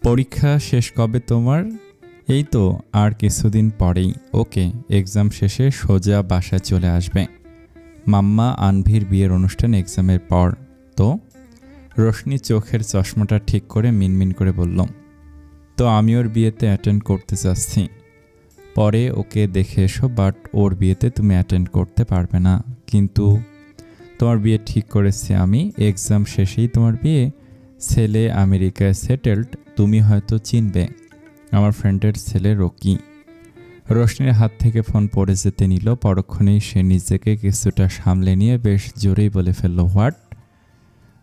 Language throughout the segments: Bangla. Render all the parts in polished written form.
পরীক্ষা শেষ কবে তোমার? এই তো আর কিছুদিন পরেই। ওকে, এক্সাম শেষে সোজা বাসায় চলে আসবে। মাম্মা আনভির বিয়ের অনুষ্ঠান এক্সামের পর। তো রোশনি চোখের চশমাটা ঠিক করে মিনমিন করে বলল, তো আমি ওর বিয়েতে অ্যাটেন্ড করতে চাচ্ছি। পরে ওকে দেখে এসো, বাট ওর বিয়েতে তুমি অ্যাটেন্ড করতে পারবে না। কিন্তু তোমার বিয়ে ঠিক করেছি আমি, এক্সাম শেষেই তোমার বিয়ে। ছেলে আমেরিকায় সেটেলড, তুমি হয়তো চিনবে, আমার ফ্রেন্ডের ছেলে রকি। রোশনির হাত থেকে ফোন পড়ে যেতে নিল, পরক্ষণেই সে নিজেকে কিছুটা সামলে নিয়ে বেশ জোরেই বলে ফেলল, হোয়াট?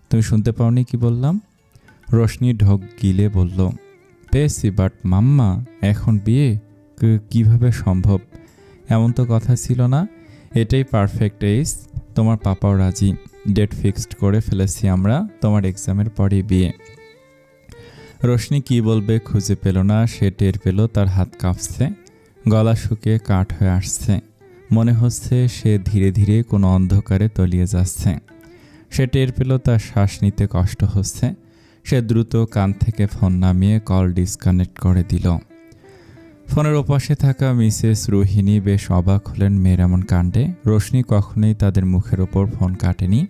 তুমি শুনতে পাওনি কি বললাম? রোশনি ঢোক গিলে বলল, পেয়েছি, বাট মাম্মা এখন বিয়ে কিভাবে সম্ভব? এমন তো কথা ছিল না। এটাই পারফেক্ট এজ, তোমার পাপাও রাজি, ডেট ফিক্সড করে ফেলেছি আমরা, তোমার এক্সামের পরই বিয়ে। রোশনি কি বলবে খুঁজে পেল না। সে টের পেল তার হাত কাঁপছে, গলা শুকিয়ে কাঠ হয়ে আসছে। মনে হচ্ছে সে ধীরে ধীরে কোনো অন্ধকারে তলিয়ে যাচ্ছে। সে টের পেল তার শ্বাস নিতে কষ্ট হচ্ছে। সে দ্রুত কান থেকে ফোন নামিয়ে কল ডিসকানেক্ট করে দিল। ফোনের ওপাশে থাকা মিসেস রোহিণী বেশ অবাক হলেন মেয়ের এমন কাণ্ডে। রোশনি কখনোই তাদের মুখের ওপর ফোন কাটেনি।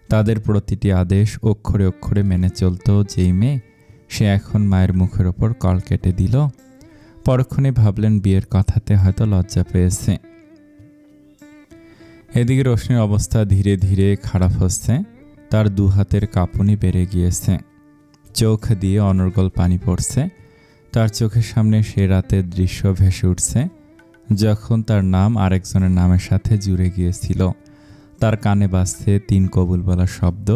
তাদের প্রতিটি আদেশ অক্ষরে অক্ষরে মেনে চলত যেই মেয়ে, সে এখন মায়ের মুখের ওপর কল কেটে দিল। পরক্ষণে ভাবলেন বিয়ের কথাতে হয়তো লজ্জা পেয়েছে। এদিকে রোশনির অবস্থা ধীরে ধীরে খারাপ হচ্ছে। তার দু হাতের কাঁপুনি বেড়ে গিয়েছে, চোখ দিয়ে অনর্গল পানি পড়ছে। তার চোখের সামনে সে রাতের দৃশ্য ভেসে উঠছে, যখন তার নাম আরেকজনের নামের সাথে জুড়ে গিয়েছিল। তার কানে বাজছে 3 কবুল বলা শব্দ।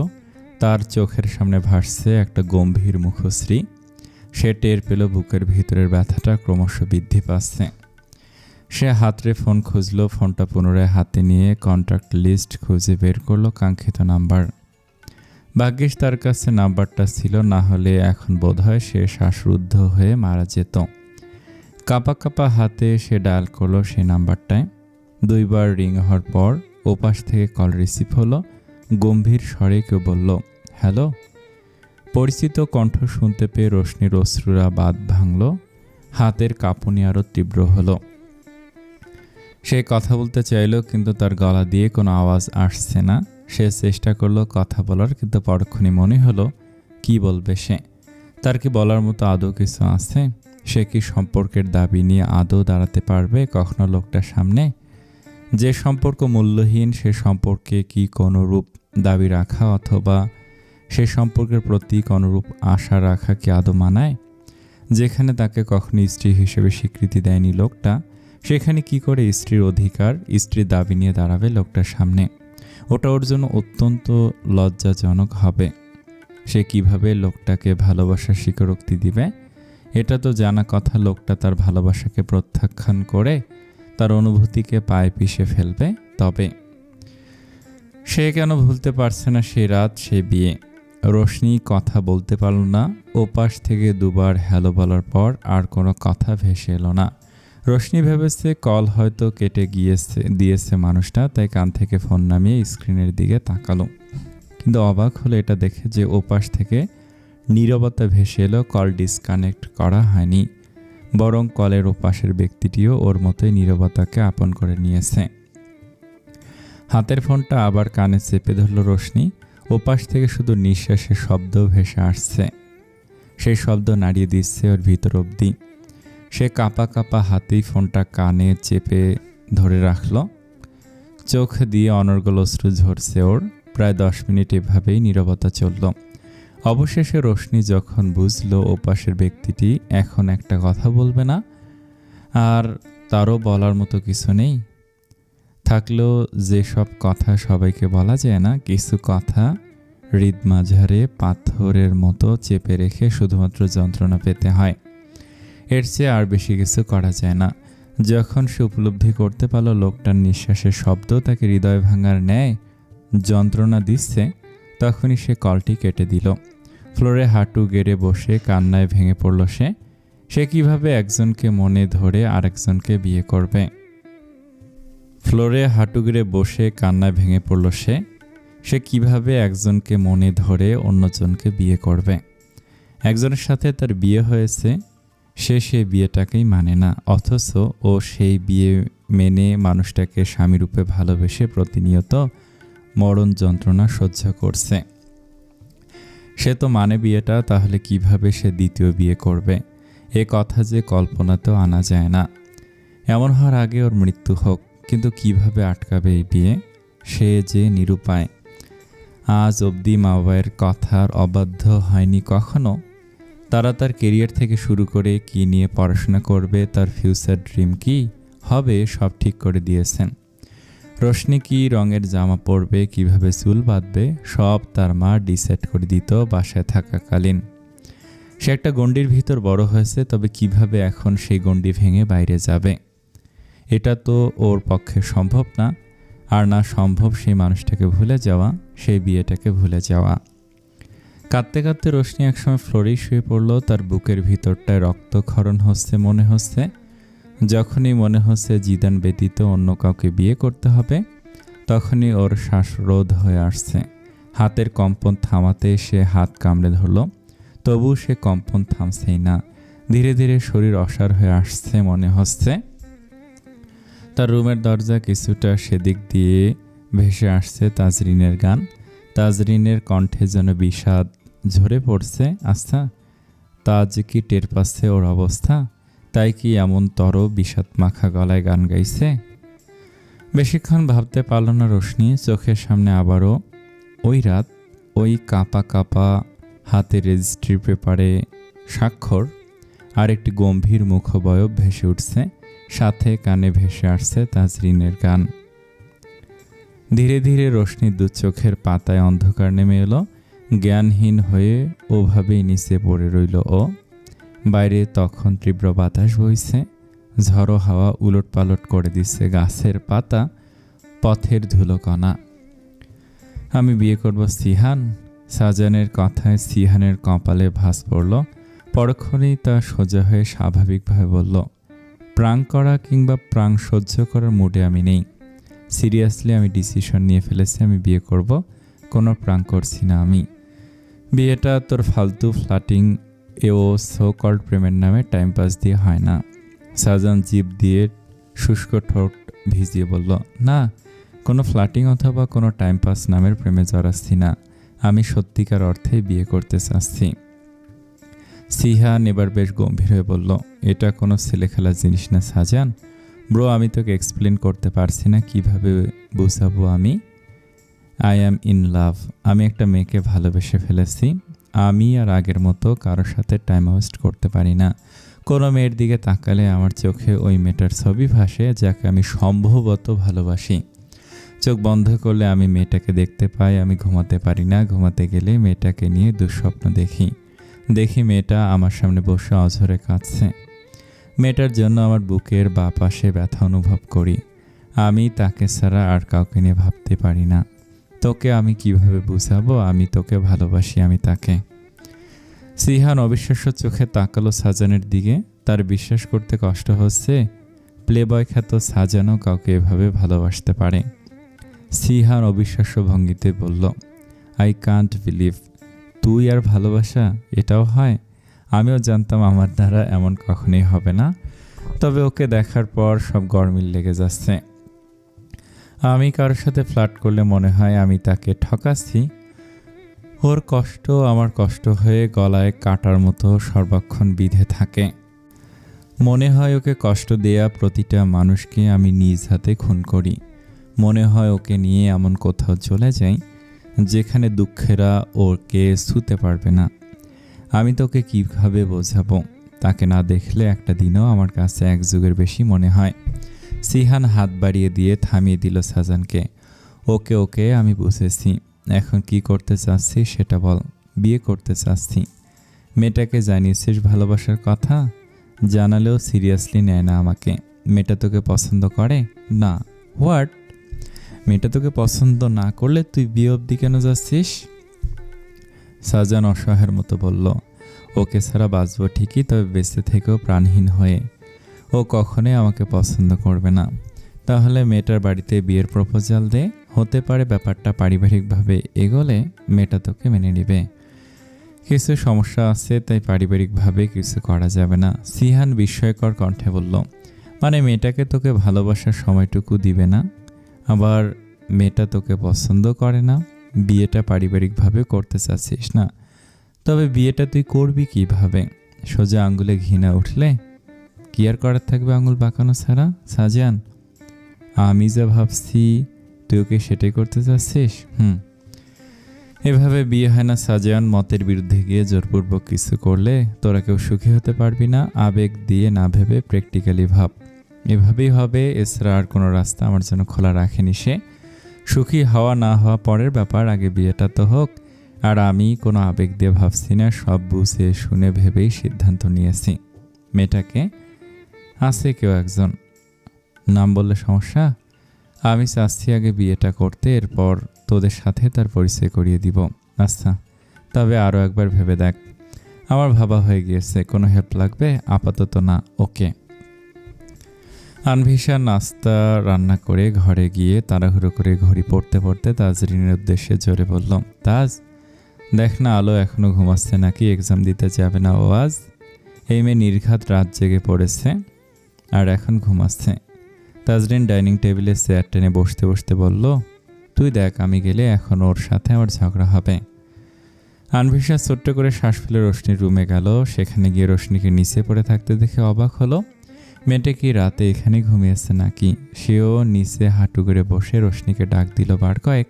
তার চোখের সামনে ভাসছে একটা গম্ভীর মুখশ্রী। সে টের পেল বুকের ভিতরের ব্যথাটা ক্রমশ বৃদ্ধি পাচ্ছে। সে হাতড়ে ফোন খুঁজল, ফোনটা পুনরায় হাতে নিয়ে কন্ট্যাক্ট লিস্ট খুঁজে বের করলো কাঙ্ক্ষিত নাম্বার। ভাগ্যিস তার কাছে নাম্বারটা ছিল, না হলে এখন বোধহয় সে শ্বাসরুদ্ধ হয়ে মারা যেত। কাঁপা কাঁপা হাতে সে ডায়াল করলো সেই নাম্বারটায়। 2 বার রিং হওয়ার পর ওপাশ থেকে কল রিসিভ হলো। গম্ভীর স্বরে কেউ বলল, হ্যালো। পরিচিত কণ্ঠ শুনতে পেয়ে রোশনির অশ্রুরা বাঁধ ভাঙল, হাতের কাঁপুনি আরও তীব্র হলো। সে কথা বলতে চাইল, কিন্তু তার গলা দিয়ে কোনো আওয়াজ আসছে না। সে চেষ্টা করলো কথা বলার, কিন্তু পরক্ষণে মনে হলো কি বলবে সে? তার কি বলার মতো আদৌ কিছু আছে? সে কি সম্পর্কের দাবি নিয়ে আদৌ দাঁড়াতে পারবে কখনো লোকটার সামনে? যে সম্পর্ক মূল্যহীন, সে সম্পর্কে কি কোনোরূপ দাবি রাখা অথবা সে সম্পর্কের প্রতি কোনোরূপ আশা রাখা কি আদৌ মানায়? যেখানে তাকে কখনো স্ত্রী হিসেবে স্বীকৃতি দেয়নি লোকটা, সেখানে কি করে স্ত্রীর অধিকার, স্ত্রীর দাবি নিয়ে দাঁড়াবে লোকটার সামনে? ওটা ওর জন্য অত্যন্ত লজ্জাজনক হবে। সে কিভাবে লোকটাকে ভালোবাসার স্বীকারোক্তি দিবে? এটা তো জানা কথা, লোকটা তার ভালোবাসাকে প্রত্যাখ্যান করে তার অনুভূতিকে পায়ে পিষে ফেলবে। তবে সে কেন ভুলতে পারছে না সেই রাত, সে বিয়ে? রোশনি কথা বলতে পারল না। ওপাশ থেকে 2 বার হ্যালো বলার পর আর কোনো কথা ভেসে এলো না। রোশনি ভেবেছে কল হয়তো কেটে দিয়েছে মানুষটা, তাই কান থেকে ফোন নামিয়ে স্ক্রিনের দিকে তাকালো। কিন্তু অবাক হলো এটা দেখে যে ওপাশ থেকে নীরবতা ভেসে এলো। কল ডিসকানেক্ট করা হয়নি, বরং কলের ওপাশের ব্যক্তিটিও ওর মতোই নীরবতাকে আপন করে নিয়েছে। হাতের ফোনটা আবার কানে চেপে ধরল রোশনি। ওপাশ থেকে শুধু নিঃশ্বাসের শব্দ ভেসে আসছে, সেই শব্দ নাড়িয়ে দিচ্ছে ওর ভিতর অবধি। সে কাঁপা কাঁপা হাতেই ফোনটা কানে চেপে ধরে রাখল। চোখ দিয়ে অনর্গল অশ্রু ঝরছে ওর। প্রায় 10 মিনিট এভাবেই নীরবতা চলল। অবশেষে রোশনি যখন বুঝলো ওপাশের ব্যক্তিটি এখন একটা কথা বলবে না, আর তারও বলার মতো কিছু নেই, থাকলেও যেসব কথা সবাইকে বলা যায় না, কিছু কথা হৃদ মাঝারে পাথরের মতো চেপে রেখে শুধুমাত্র যন্ত্রণা পেতে হয়, এর চেয়ে আর বেশি কিছু করা যায় না। যখন সে উপলব্ধি করতে পারল লোকটার নিঃশ্বাসের শব্দ তাকে হৃদয় ভাঙার ন্যায় যন্ত্রণা দিচ্ছে, তখনই সে কলটি কেটে দিল। ফ্লোরে হাঁটু গেড়ে বসে কান্নায় ভেঙে পড়ল সে কিভাবে একজনকে মনে ধরে আরেকজনকে বিয়ে করবে? ফ্লোরে হাঁটু গেড়ে বসে কান্নায় ভেঙে পড়ল সে কিভাবে একজনকে মনে ধরে অন্যজনকে বিয়ে করবে? একজনের সাথে তার বিয়ে হয়েছে, সেই বিয়েটাকেই মানে না, অথচ ও সেই বিয়ে মেনে মানুষটাকে স্বামীরূপে ভালোবেসে প্রতিনিয়ত মরণ যন্ত্রণা সহ্য করছে। সে তো মানে বিয়েটা, তাহলে কিভাবে সে দ্বিতীয় বিয়ে করবে? এ কথা যে কল্পনাতেও আনা যায় না। এমন হওয়ার আগে ওর মৃত্যু হোক, কিন্তু কিভাবে আটকাবে এই বিয়ে? সে যে নিরুপায়। আজ অবধি মা বাবার কথার অবাধ্য হয়নি কখনো। তারা তার কেরিয়ার থেকে শুরু করে কি নিয়ে পড়াশোনা করবে, তার ফিউচার ড্রিম কি হবে, সব ঠিক করে দিয়েছেন। রোশনি কি রঙের জামা পরবে, কিভাবে চুল বাঁধবে, সব তার মা ডিসাইড করে দিত বাসায় থাকাকালীন। সে একটা গণ্ডির ভিতর বড় হয়েছে, তবে কিভাবে এখন সেই গণ্ডি ভেঙে বাইরে যাবে? এটা তো ওর পক্ষে সম্ভব না। আর না সম্ভব সেই মানুষটাকে ভুলে যাওয়া, সেই বিয়েটাকে ভুলে যাওয়া। কাঁদতে কাঁদতে রোশনি একসময় ফ্লোরেই শুয়ে পড়ল। তার বুকের ভিতরটায় রক্তক্ষরণ হচ্ছে মনে হচ্ছে। যখনই মনে হচ্ছে জিদান ব্যতীত অন্য কাউকে বিয়ে করতে হবে, তখনই ওর শ্বাসরোধ হয়ে আসছে। হাতের কম্পন থামাতে সে হাত কামড়ে ধরল, তবু সে কম্পন থামছেই না। ধীরে ধীরে শরীর অসাড় হয়ে আসছে মনে হচ্ছে। তার রুমের দরজা কিছুটা সেদিক দিয়ে ভেসে আসছে তাজরিনের গান। তাজরিনের কণ্ঠে যেন বিষাদ ঝরে পড়ছে। আচ্ছা, তাজ কি টের পাচ্ছে ওর অবস্থা? তাই কি এমন বিষাদ মাখা গলায় গান গাইছে? বেশিক্ষণ ভাবতে পারল না রোশনি। চোখের সামনে আবারও ওই রাত, ওই কাঁপা কাঁপা হাতে রেজিস্ট্রি পেপারে স্বাক্ষর, আর একটি গম্ভীর মুখবয়ব ভেসে উঠছে। সাথে কানে ভেসে আসছে তাজরিনের গান। ধীরে ধীরে রোশনির দু চোখের পাতায় অন্ধকার নেমে এলো। জ্ঞানহীন হয়ে ওভাবেই নিচে পড়ে রইল ও। বাইরে তখন তীব্র বাতাস বইছে। ঝড়ো হাওয়া উলটপালট করে দিচ্ছে গাছের পাতা, পথের ধুলোকণা। আমি বিয়ে করব সিহান। সাজানের কথায় সিহানের কপালে ভাঁজ পড়ল। পরক্ষণেই তা সোজা হয়ে স্বাভাবিকভাবে বলল, প্রাং করা কিংবা প্রাং সহ্য করার মুডে আমি নেই। সিরিয়াসলি আমি ডিসিশন নিয়ে ফেলেছি, আমি বিয়ে করব। কোনো প্রাং করছি না আমি। বিয়েটা তোর ফালতু ফ্লাটিং ও সো কল্ড প্রেমের নামে টাইম পাস দিয়ে হয় না। সাজান জিভ দিয়ে শুষ্ক ঠোঁট ভিজিয়ে বলল, না, কোনো ফ্লাটিং অথবা কোনো টাইম পাস নামের প্রেমে জড়াচ্ছি না। আমি সত্যিকার অর্থে বিয়ে করতে চাচ্ছি। সিহান এবার বেশ গম্ভীর হয়ে বলল, এটা কোনো ছেলে খেলার জিনিস না সাজান। ব্রো, আমি তোকে এক্সপ্লেন করতে পারছি না, কিভাবে বুঝাবো আমি। I am in love. আমি একটা মেয়েকে ভালোবেসে ফেলেছি। আমি আর আগের মতো কারোর সাথে টাইম ওয়েস্ট করতে পারি না। কোনো মেয়ের দিকে তাকালে আমার চোখে ওই মেয়েটার ছবি ভাসে, যাকে আমি সম্ভবত ভালোবাসি। চোখ বন্ধ করলে আমি মেয়েটাকে দেখতে পাই। আমি ঘুমাতে পারি না। ঘুমাতে গেলে মেয়েটাকে নিয়ে দুঃস্বপ্ন দেখি মেয়েটা আমার সামনে বসে অঝরে কাঁদছে। মেয়েটার জন্য আমার বুকের বাঁ পাশে ব্যথা অনুভব করি। আমি তাকে ছাড়া আর কাউকে নিয়ে ভাবতে পারি না। তোকে আমি কিভাবে বুঝাবো আমি তোকে ভালোবাসি, আমি তাকে। সিহান অবিশ্বাস্য চোখে তাকালো সাজানের দিকে। তার বিশ্বাস করতে কষ্ট হচ্ছে প্লেবয় খ্যাত সাজানও কাউকে এভাবে ভালোবাসতে পারে। সিহান অবিশ্বাস্য ভঙ্গিতে বলল, আই কান্ট বিলিভ, তুই আর ভালোবাসা, এটাও হয়? আমিও জানতাম আমার দ্বারা এমন কখনোই হবে না, তবে ওকে দেখার পর সব গরমিল লেগে যাচ্ছে। আমি কারোর সাথে ফ্লার্ট করলে মনে হয় আমি তাকে ঠকাচ্ছি। ওর কষ্ট আমার কষ্ট হয়ে গলায় কাটার মতো সর্বক্ষণ বিঁধে থাকে। মনে হয় ওকে কষ্ট দেয়া প্রতিটা মানুষকে আমি নিজ হাতে খুন করি। মনে হয় ওকে নিয়ে এমন কোথাও চলে যাই যেখানে দুঃখেরা ওকে ছুঁতে পারবে না। আমি তোকে কিভাবে বোঝাবো? তাকে না দেখলে একটা দিনও আমার কাছে এক যুগের বেশি মনে হয়। সিহান হাত বাড়িয়ে দিয়ে থামিয়ে দিল সাজানকে। ওকে আমি বুঝেছি। এখন কি করতে চাচ্ছি সেটা বল। বিয়ে করতে চাচ্ছি। মেয়েটাকে জানিয়েছিস ভালোবাসার কথা? জানালেও সিরিয়াসলি নেয় না আমাকে। মেয়েটা তোকে পছন্দ করে না? হোয়াট? মেয়েটা তোকে পছন্দ না করলে তুই বিয়ে অবধি কেন যাচ্ছিস? সাজান অসহায়ের মতো বলল, ওকে ছাড়া বাঁচবো ঠিকই, তবে বেঁচে থেকেও প্রাণহীন হয়ে। ও কখনোই আমাকে পছন্দ করবে না। তাহলে মেয়েটার বাড়িতে বিয়ের প্রপোজাল দে। হতে পারে ব্যাপারটা পারিবারিকভাবে এগোলে মেয়েটা তোকে মেনে নেবে। কিছু সমস্যা আছে, তাই পারিবারিকভাবে কিছু করা যাবে না। সিহান বিস্ময়কর কণ্ঠে বলল, মানে মেয়েটাকে তোকে ভালোবাসার সময়টুকু দিবে না? আবার মেয়েটা তোকে পছন্দ করে না? বিয়েটা পারিবারিকভাবে করতে চাচ্ছিস না? তবে বিয়েটা তুই করবি কিভাবে? সোজা আঙ্গুলে ঘৃণা উঠলে কি আর করার থাকবে আঙুল বাঁকানো ছাড়া? সাজান, আমি যা ভাবছি তুই ওকে সেটাই করতে চাচ্ছিস? এভাবে বিয়ে হয় না সাজান। মতের বিরুদ্ধে গিয়ে জোরপূর্বক কিছু করলে তোরা কেউ সুখী হতে পারবি না। আবেগ দিয়ে না ভেবে প্র্যাকটিক্যালি ভাব। এভাবেই হবে, এছাড়া আর কোনো রাস্তা আমার জন্য খোলা রাখেনি সে। সুখী হওয়া না হওয়া পরের ব্যাপার, আগে বিয়েটা তো হোক। আর আমি কোনো আবেগ দিয়ে ভাবছি না, সব বুঝে শুনে ভেবেই সিদ্ধান্ত নিয়েছি। মেয়েটাকে আছে কেউ একজন, নাম বললে সমস্যা? আমি চাচ্ছি আগে বিয়েটা করতে, এরপর তোদের সাথে তার পরিচয় করিয়ে দিব। আচ্ছা, তবে আরও একবার ভেবে দেখ। আমার ভাবা হয়ে গিয়েছে। কোনো হেল্প লাগবে? আপাতত না। ওকে। আনভিশা নাস্তা রান্না করে ঘরে গিয়ে তাড়াহুড়ো করে ঘড়ি পড়তে পড়তে তাজরিনের উদ্দেশ্যে জোরে বলল, তাজ, দেখ না আলো এখনও ঘুমাচ্ছে নাকি? এক্সাম দিতে যাবে না ও আজ? এই মেয়ে নির্ঘাত রাত জেগে পড়েছে আর এখন ঘুমাচ্ছে। তাজরিন ডাইনিং টেবিলে চেয়ার টেনে বসতে বসতে বলল, তুই দেখ, আমি গেলে এখন ওর সাথে আমার ঝগড়া হবে। আনভিশা ছোট্ট করে শ্বাস ফেলে রোশনির রুমে গেল। সেখানে গিয়ে রোশনিকে নিচে পড়ে থাকতে দেখে অবাক হলো। মেয়েটা কি রাতে এখানে ঘুমিয়েছে নাকি? সেও নিচে হাঁটু করে বসে রোশনিকে ডাক দিল বার কয়েক,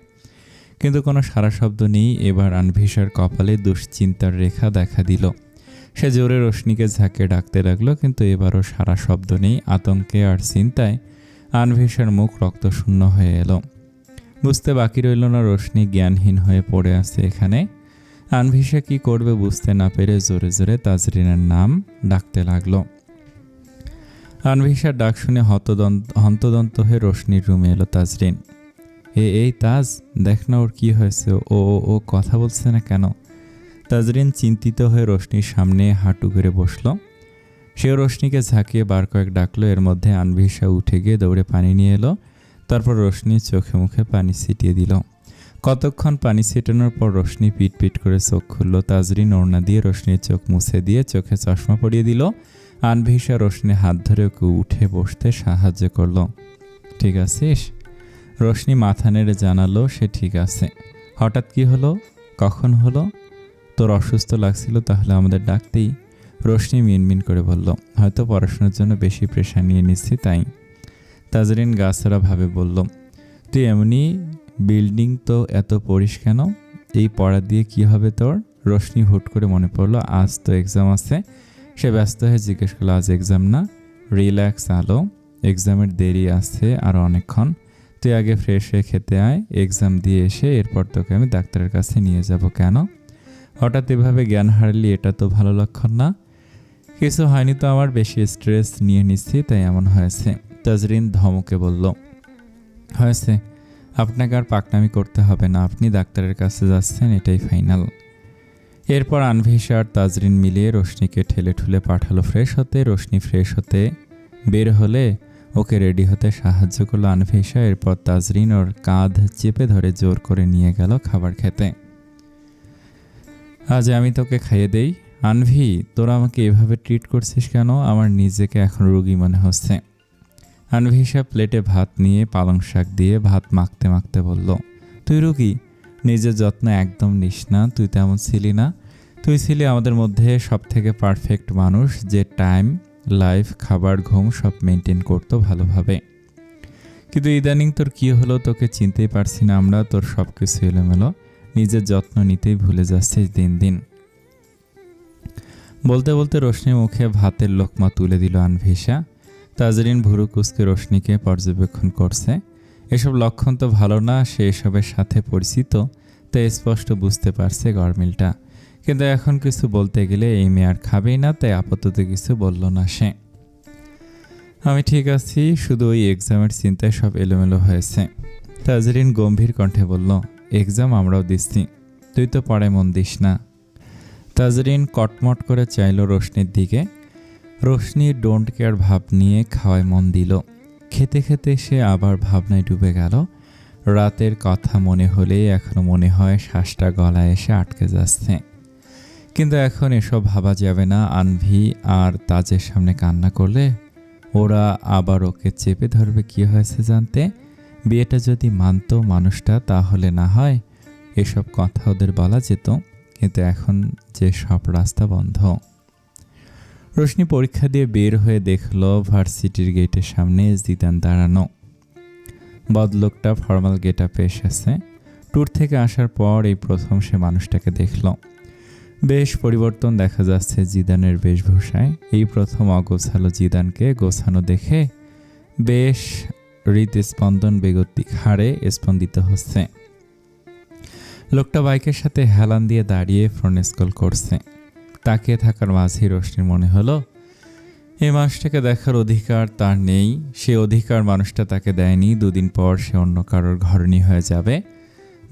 কিন্তু কোনো সারা শব্দ নেই। এবার আনভিশার কপালে দুশ্চিন্তার রেখা দেখা দিল। সে জোরে রোশনিকে ঝাঁকে ডাকতে লাগলো, কিন্তু এবারও সারা শব্দ নেই। আতঙ্কে আর চিন্তায় আনভিশার মুখ রক্তশূন্য হয়ে এলো। বুঝতে বাকি রইল না রোশনি জ্ঞানহীন হয়ে পড়ে আছে এখানে। আনভিশা কি করবে বুঝতে না পেরে জোরে জোরে তাজরিনের নাম ডাকতে লাগলো। আনভিশার ডাক শুনে হন্তদন্ত হয়ে রোশনির রুমে এলো তাজরিন। এই তাজ, দেখ না ওর কি হয়েছে, ও কথা বলছে না কেন? তাজরিন চিন্তিত হয়ে রোশনির সামনে হাঁটু করে বসল। সেও রোশনিকে ঝাঁকিয়ে বার কয়েক ডাকলো। এর মধ্যে আনভিশা উঠে গিয়ে দৌড়ে পানি নিয়ে এলো। তারপর রোশনির চোখে মুখে পানি ছিটিয়ে দিল। কতক্ষণ পানি ছিটানোর পর রোশনি পিট পিট করে চোখ খুলল। তাজরিন ওড়না দিয়ে রোশনির চোখ মুছে দিয়ে চোখে চশমা পরিয়ে দিল। আনভিশা রোশনির হাত ধরে ওকে উঠে বসতে সাহায্য করল। ঠিক আছিস? রোশনি মাথা নেড়ে জানালো সে ঠিক আছে। হঠাৎ কি হলো? কখন হলো? তোর অসুস্থ লাগছিল, তাহলে আমাদের ডাকতেই। রোশনি মিনমিন করে বলল, হয়তো পড়াশোনার জন্য বেশি প্রেশার নিয়ে নিচ্ছি তাই। তাজরিন গাছড়া ভাবে বলল, তুই এমনি বিল্ডিং তো এত পড়িস কেন? এই পড়া দিয়ে কি হবে তোর? রোশনি হুট করে মনে পড়লো আজ তো এক্সাম আছে। সে ব্যস্ত হয়ে জিজ্ঞেস করলো, আজ এক্সাম না? রিল্যাক্স আলো, এক্সামের দেরি আছে আর অনেকক্ষণ। তুই আগে ফ্রেশ হয়ে খেতে আয়, এক্সাম দিয়ে এসে এরপর তোকে আমি ডাক্তারের কাছে নিয়ে যাব। কেন হঠাৎ এভাবে জ্ঞান হারালি? এটা তো ভালো লক্ষণ না। কিছু হয়নি তো আমার, বেশি স্ট্রেস নিয়ে নিচ্ছি তাই এমন হয়েছে। তাজরিন ধমকে বলল, হয়েছে, আপনাকে আর পাকনামি করতে হবে না, আপনি ডাক্তারের কাছে যাচ্ছেন, এটাই ফাইনাল। এরপর আনভিশা আর তাজরিন মিলিয়ে রোশনিকে ঠেলে ঠুলে পাঠালো ফ্রেশ হতে। রোশনি ফ্রেশ হতে বের হলে ওকে রেডি হতে সাহায্য করলো আনভিশা। এরপর তাজরিন ওর কাঁধ চেপে ধরে জোর করে নিয়ে গেল খাবার খেতে। আজ আমি তোকে খাইয়ে দেই। আনভি, তোরা আমাকে এভাবে ট্রিট করছিস কেন? আমার নিজেকে এখন রোগী মনে হচ্ছে। আনভিশা প্লেটে ভাত নিয়ে পালং শাক দিয়ে ভাত মাখতে মাখতে বলল, তুই রোগী? নিজের যত্ন একদম নিস না, তুই তেমন ছিলি না। তুই ছিলি আমাদের মধ্যে সব থেকে পারফেক্ট মানুষ, যে টাইম, লাইফ, খাবার, ঘুম সব মেনটেন করতো ভালোভাবে। কিন্তু ইদানিং তোর কি হলো? তোকে চিনতেই পারছি না আমরা। তোর সব কিছু এলোমেলো, নিজের যত্ন নিতেই ভুলে যাচ্ছিস দিন দিন। বলতে বলতে রোশনির মুখে ভাতের লোকমা তুলে দিল আনভিশা। তাজরিন ভুরু কুঁচকে রোশনিকে পর্যবেক্ষণ করছে। এসব লক্ষণ তো ভালো না। সে এসবের সাথে পরিচিত, তাই স্পষ্ট বুঝতে পারছে গরমিলটা। কিন্তু এখন কিছু বলতে গেলে এই মেয়ে আর খাবেই না, তাই আপাতত কিছু বলল না সে। আমি ঠিক আছি, শুধু ওই এক্সামের চিন্তায় সব এলোমেলো হয়েছে। তাজরিন গম্ভীর কণ্ঠে বলল, এক্সাম আমরাও দিচ্ছি, তুই তো পড়ায় মন দিস না। তাজরিন কটমট করে চাইল রোশনির দিকে। রোশনি ডোন্ট কেয়ার ভাব নিয়ে খাওয়ায় মন দিল। খেতে খেতে সে আবার ভাবনায় ডুবে গেল। রাতের কথা মনে হলেই এখনো মনে হয় শ্বাসটা গলায় এসে আটকে যাচ্ছে। কিন্তু এখন এসব ভাবা যাবে না। আনভি আর তাজের সামনে কান্না করলে ওরা আবার ওকে চেপে ধরবে। কি হয়েছে জানতে, বিয়েটা যদি মানতো মানুষটা, তাহলে না হয় এসব কথা ওদের বলা যেত। কিন্তু এখন যে সব রাস্তা বন্ধ। রোশনি পরীক্ষা দিয়ে বের হয়ে দেখল ভার্সিটির গেটের সামনে জিদান দাঁড়ানো। বদলোকটা ফর্মাল গেট আপে এসেছে। ট্যুর থেকে আসার পর এই প্রথম সে মানুষটাকে দেখল। বেশ পরিবর্তন দেখা যাচ্ছে জিদানের বেশভূষায়। এই প্রথম অগোছালো জিদানকে গোছানো দেখে বেশ হৃদস্পন্দন বেগতিক হারে স্পন্দিত হচ্ছে। লোকটা বাইকের সাথে হেলান দিয়ে দাঁড়িয়ে ফোন স্কল করছে। তাকিয়ে থাকার মাঝেই রোশনির মনে হলো এই মানুষটাকে দেখার অধিকার তার নেই। সে অধিকার মানুষটা তাকে দেয়নি। দুদিন পর সে অন্য কারোর ঘরণী হয়ে যাবে।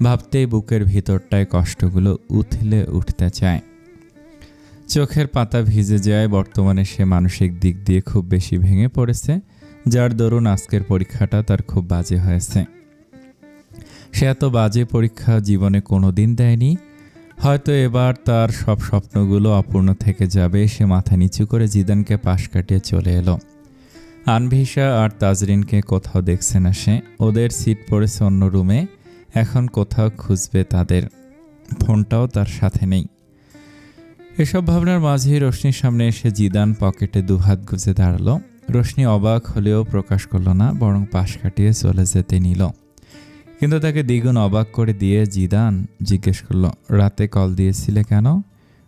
ভাবতেই বুকের ভিতরটায় কষ্টগুলো উথলে উঠতে চায়। চোখের পাতা ভিজে যায়। বর্তমানে সে মানসিক দিক দিয়ে খুব বেশি ভেঙে পড়েছে, যার দরুন আজকের পরীক্ষাটা তার খুব বাজে হয়েছে। সে এত বাজে পরীক্ষা জীবনে কোনো দিন দেয়নি। হয়তো এবার তার সব স্বপ্নগুলো অপূর্ণ থেকে যাবে। সে মাথা নিচু করে জিদানকে পাশ কাটিয়ে চলে এলো। আনভিশা আর তাজরিনকে কোথাও দেখছে না সে। ওদের সিট পড়েছে অন্য রুমে। এখন কোথাও খুঁজবে তাদের। ফোনটাও তার সাথে নেই। এসব ভাবনার মাঝেই রোশনির সামনে এসে জিদান পকেটে দুহাত গুজে দাঁড়ালো। রোশনি অবাক হলেও প্রকাশ করলো না, বরং পাশ কাটিয়ে চলে যেতে নিল। কিন্তু তাকে দ্বিগুণ অবাক করে দিয়ে জিদান জিজ্ঞেস করলো, রাতে কল দিয়েছিলে কেন?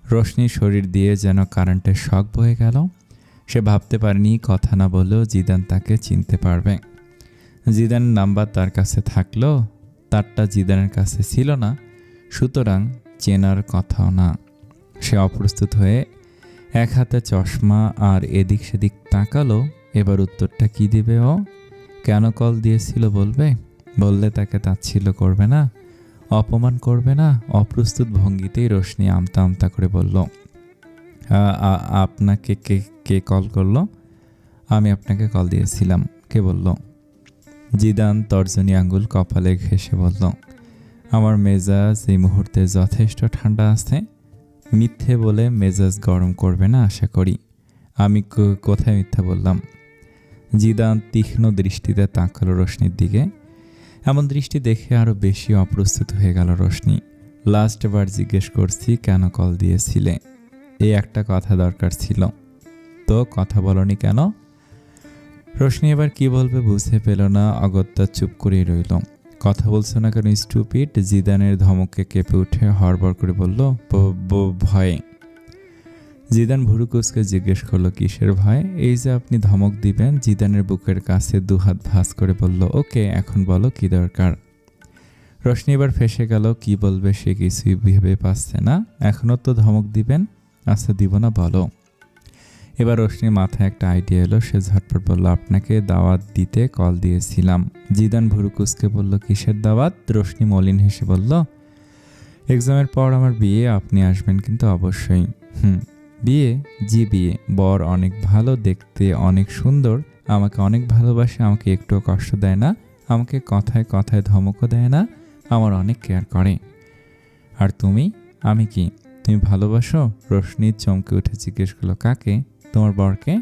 রোশনির শরীর দিয়ে যেন কারেন্টের শক বয়ে গেল। সে ভাবতে পারেনি কথা না বললেও জিদান তাকে চিনতে পারবে। জিদানের নাম্বার তার কাছে থাকলো, তারটা জিদানের কাছে ছিল না, সুতরাং চেনার কথাও না। সে অপ্রস্তুত হয়ে এক হাতে চশমা আর এদিক সেদিক তাকালো। এবার উত্তরটা কি দিবে ও? কেন কল দিয়েছিল বলবে? বললে তাকে তাচ্ছিল্য করবে না, অপমান করবে না? অপ্রস্তুত ভঙ্গিতেই রোশনি আমতা আমতা করে বলল, আপনাকে কে কল করলো? আমি আপনাকে কল দিয়েছিলাম। কে বলল? জিদান তর্জনী আঙ্গুল কপালে ঘেঁষে বলল, আমার মেজাজ এই মুহূর্তে যথেষ্ট ঠান্ডা আছে। মিথ্যে বলে মেজাজ গরম করবে না আশা করি। আমি কোথায় মিথ্যা বললাম? জিদান তীক্ষ্ণ দৃষ্টিতে তাকালো রোশনির দিকে। এমন দৃষ্টি দেখে আরো বেশি অপ্রস্তুত হয়ে গেল রোশনি। লাস্ট বার জিজ্ঞেস করছি কেন কল দিয়েছিলে? এই একটা কথা দরকার ছিল। তো কথা বলনি কেন? রোশনি এবার কি বলবে বুঝে পেল না। অগত্যা চুপ করেই রইল। কথা বলছো না কেন স্টুপিড? জিদানের ধমকে কেঁপে উঠে হড়বড় করে বলল, ভয়ে। জিদান ভুরু কুঁচকে জিজ্ঞেস করলো, কিসের ভয়? এই যে আপনি ধমক দিবেন। জিদানের বুকের কাছে দুহাত ভাঁজ করে বলল, ওকে এখন বলো কি দরকার? রোশনি এবার ফেঁসে গেল। কি বলবে সে কিছুই ভেবে পাচ্ছে না। এখনও তো ধমক দিবেন? আচ্ছা দিব না, বলো। এবার রোশনির মাথায় একটা আইডিয়া এলো। সে ঝটপট বলল, আপনাকে দাওয়াত দিতে কল দিয়েছিলাম। জিদান ভুরু কুঁচকে বলল, কিসের দাওয়াত? রোশনি মলিন হেসে বলল, এক্সামের পর আমার বিয়ে, আপনি আসবেন কিন্তু অবশ্যই। বিয়ে? জি বিয়ে। বর অনেক ভালো, দেখতে অনেক সুন্দর, আমাকে অনেক ভালোবাসে, আমাকে একটুও কষ্ট দেয় না, আমাকে কথায় কথায় ধমকও দেয় না, আমার অনেক কেয়ার করে। আর তুমি? আমি কি? তুমি ভালোবাসো? রোশনি চমকে উঠে জিজ্ঞেস করলো, কাকে? তোমার বরকে।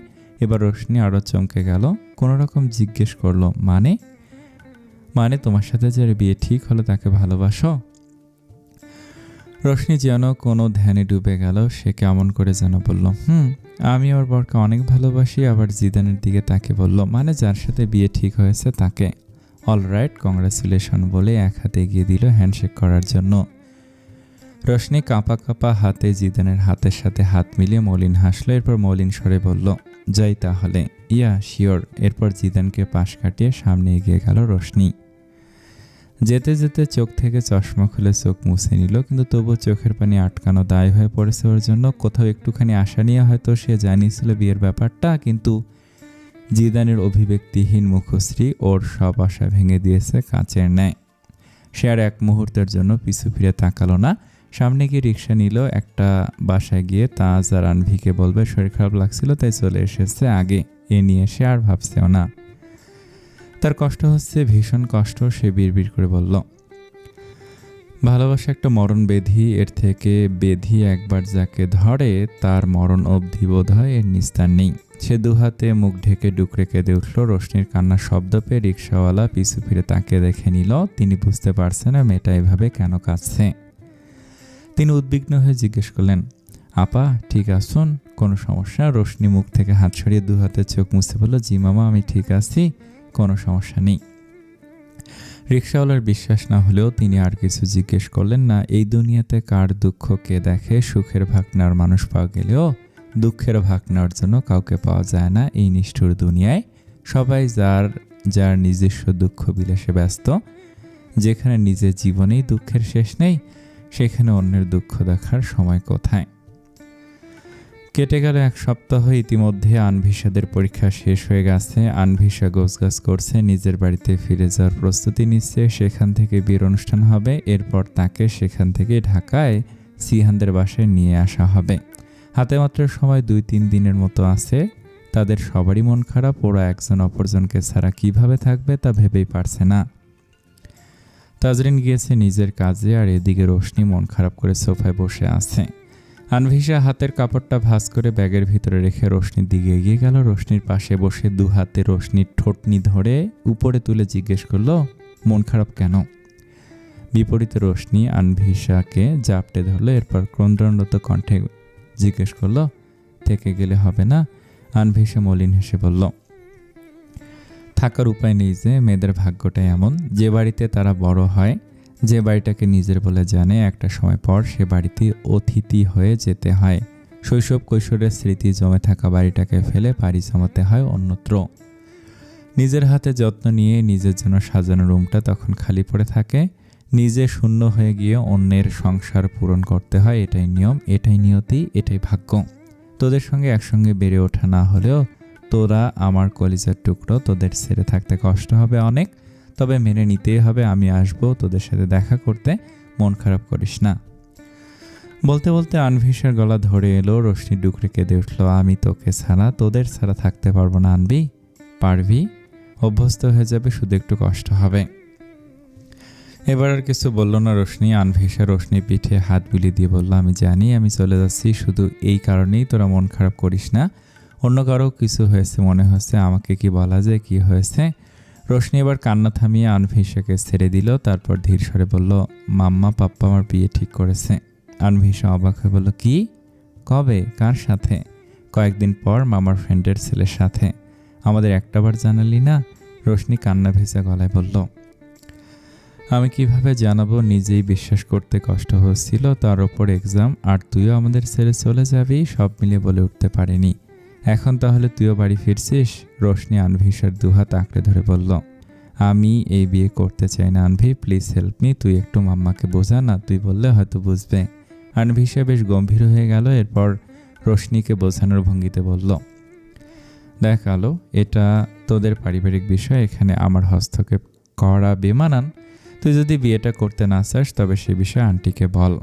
এবার রোশনি আরও চমকে গেল। কোনো রকম জিজ্ঞেস করলো, মানে তোমার সাথে যার বিয়ে ঠিক হলো তাকে ভালোবাসো? রোশনি যেন কোনো ধ্যানে ডুবে গেল। সে কেমন করে যেন বলল, আমি ওর বরকে অনেক ভালোবাসি। আবার জিদানের দিকে তাকে বলল, মানে যার সাথে বিয়ে ঠিক হয়েছে তাকে। অলরাইট, কংগ্রাচুলেশন বলে এক হাতে এগিয়ে দিল হ্যান্ডশেক করার জন্য। রোশনি কাঁপা কাঁপা হাতে জিদানের হাতের সাথে হাত মিলিয়ে মলিন হাসলো। এরপর মলিন স্বরে বলল, যাই তাহলে। Yeah sure. এরপর জিদানকে পাশ কাটিয়ে সামনে এগিয়ে গেল রোশনি। যেতে যেতে চোখ থেকে চশমা খুলে চোখ মুছে নিল, কিন্তু তবুও চোখের পানি আটকানো দায় হয়ে পড়েছে ওর জন্য। কোথাও একটুখানি আশা নিয়ে হয়তো সে জানিয়েছিল বিয়ের ব্যাপারটা, কিন্তু জিদানের অভিব্যক্তিহীন মুখশ্রী ওর সব আশা ভেঙে দিয়েছে কাচের ন্যায়। সে আর এক মুহূর্তের জন্য পিছু ফিরে তাকালো না। সামনে গিয়ে রিক্সা নিল। একটা বাসায় গিয়ে তাজ আর আনভিকে বলবে শরীর খারাপ লাগছিল তাই চলে এসেছে আগে। এ নিয়ে সে আর ভাবছেও না। তার কষ্ট হচ্ছে, ভীষণ কষ্ট। সে বিড়বিড় করে বলল, ভালোবাসা একটা মরণ বেধি, এর থেকে বেধি একবার যাকে ধরে তার মরণ অবধি বোধ হয় এর নিস্তার নেই। সে দুহাতে মুখ ঢেকে ডুকরে কেঁদে উঠল। রোশনির কান্নার শব্দ পেয়ে রিকশাওয়ালা পিছু ফিরে তাকে দেখে নিল। তিনি বুঝতে পারছেন না মেয়েটা এভাবে কেন কাঁদছে। তিনি উদ্বিগ্ন হয়ে জিজ্ঞেস করলেন, আপা ঠিক আছেন? কোনো সমস্যা? রোশনি মুখ থেকে হাত সরিয়ে দুহাতে চোখ মুছতে বলল, জি মামা, আমি ঠিক আছি, কোনো সমস্যা নেই। রিকশাওয়ালার বিশ্বাস না হলেও তিনি আর কিছু জিজ্ঞেস করলেন না। এই দুনিয়াতে কার দুঃখ কে দেখে? সুখের ভাগ নেওয়ার মানুষ পাওয়া গেলেও দুঃখের ভাগ নেওয়ার জন্য কাউকে পাওয়া যায় না। এই নিষ্ঠুর দুনিয়ায় সবাই যার যার নিজস্ব দুঃখ বিলাসে ব্যস্ত। যেখানে নিজের জীবনেই দুঃখের শেষ নেই, সেখানে অন্যের দুঃখ দেখার সময় কোথায়? কেটে গেল 1 সপ্তাহ। ইতিমধ্যে আনভিসাদের পরীক্ষা শেষ হয়ে গেছে। আনভিসা গোছগাছ করছে, নিজের বাড়িতে ফিরে যাওয়ার প্রস্তুতি নিচ্ছে। সেখান থেকে বিয়ের অনুষ্ঠান হবে, এরপর তাকে সেখান থেকে ঢাকায় সিহানদের বাসায় নিয়ে আসা হবে। হাতে মাত্র সময় 2-3 দিনের মতো আছে। তাদের সবারই মন খারাপ। ওরা একজন অপরজনকে ছাড়া কিভাবে থাকবে তা ভেবেই পারছে না। তাজরিন গিয়েছে নিজের কাজে, আর এদিকে রোশনি মন খারাপ করে সোফায় বসে আছে। আনভিসা হাতের কাপড়টা ভাঁজ করে ব্যাগের ভিতরে রেখে রোশনির দিকে এগিয়ে গেল। রোশনির পাশে বসে দুহাতে রোশনির ঠোঁটনি ধরে উপরে তুলে জিজ্ঞেস করলো, মন খারাপ কেন? বিপরীতে রোশনি আনভিসাকে জাপটে ধরলো। এরপর ক্রন্দনরত কণ্ঠে জিজ্ঞেস করলো, থেকে গেলে হবে না? আনভিসা মলিন হেসে বলল, থাকার উপায় নেই যে, মেয়েদের ভাগ্যটাই এমন। যে বাড়িতে তারা বড় হয়, যে বাড়িটাকে নিজের বলে জানে, একটা সময় পর সে বাড়িতে অতিথি হয়ে যেতে হয়। শৈশব কৈশোরের স্মৃতি জমে থাকা বাড়িটাকে ফেলে পাড়ি জমাতে হয় অন্যত্র। নিজের হাতে যত্ন নিয়ে নিজের জন্য সাজানো রুমটা তখন খালি পড়ে থাকে। নিজে শূন্য হয়ে গিয়ে অন্যের সংসার পূরণ করতে হয়। এটাই নিয়ম, এটাই নিয়তি, এটাই ভাগ্য। তোদের সঙ্গে একসঙ্গে বেড়ে ওঠা না হলেও তোরা আমার কলিজার টুকরো। তোদের ছেড়ে থাকতে কষ্ট হবে অনেক, তবে মেনে নিতেই হবে। আমি আসবো তোদের সাথে দেখা করতে, মন খারাপ করিস না। বলতে বলতে আনভিসার গলা ধরে এলো। রোশনি ডুকরে কেঁদে উঠল, আমি তোকে ছাড়া, তোদের ছাড়া থাকতে পারবো না। আনবি? পারবি? অভ্যস্ত হয়ে যাবে, শুধু একটু কষ্ট হবে। এবার আর কিছু বলল না রোশনি। আনভিসা রোশনির পিঠে হাত বুলিয়ে দিয়ে বলল, আমি জানি আমি চলে যাচ্ছি, শুধু এই কারণেই তোরা মন খারাপ করিস না। অন্য কারো কিছু হয়েছে মনে হচ্ছে, আমাকে কি বলা যায় কি হয়েছে? রোশনি এবার কান্না থামিয়ে আনভিসাকে ছেড়ে দিল। তারপর ধীর স্বরে বলল, মাম্মা পাপ্পা আমার বিয়ে ঠিক করেছে। আনভিসা অবাক হয়ে বলল, কি? কবে? কার সাথে? কয়েকদিন পর মামার ফ্রেন্ডের ছেলের সাথে। আমাদের একটাবার জানালি না? রোশনি কান্না ভেজা গলায় বলল, আমি কিভাবে জানাবো? নিজেই বিশ্বাস করতে কষ্ট হচ্ছিল, তার ওপর এক্সাম, আর তুইও আমাদের ছেড়ে চলে যাবি। সব মিলিয়ে বলে উঠতে পারিনি। এখন তাহলে তুইও বাড়ি ফিরছিস? রোশনি আনভিসার দুহাত আঁকড়ে ধরে বলল, আমি এই বিয়ে করতে চাই না আনভি, প্লিজ হেল্প মি। তুই একটু মাম্মাকে বোঝা না, তুই বললে হয়তো বুঝবে। আনভিসা বেশ গম্ভীর হয়ে গেল। এরপর রোশনিকে বোঝানোর ভঙ্গিতে বলল, দেখ আলো, এটা তোদের পারিবারিক বিষয়, এখানে আমার হস্তক্ষেপ করা বেমানান। তুই যদি বিয়েটা করতে না চাস তবে সে বিষয়ে আন্টিকে বল।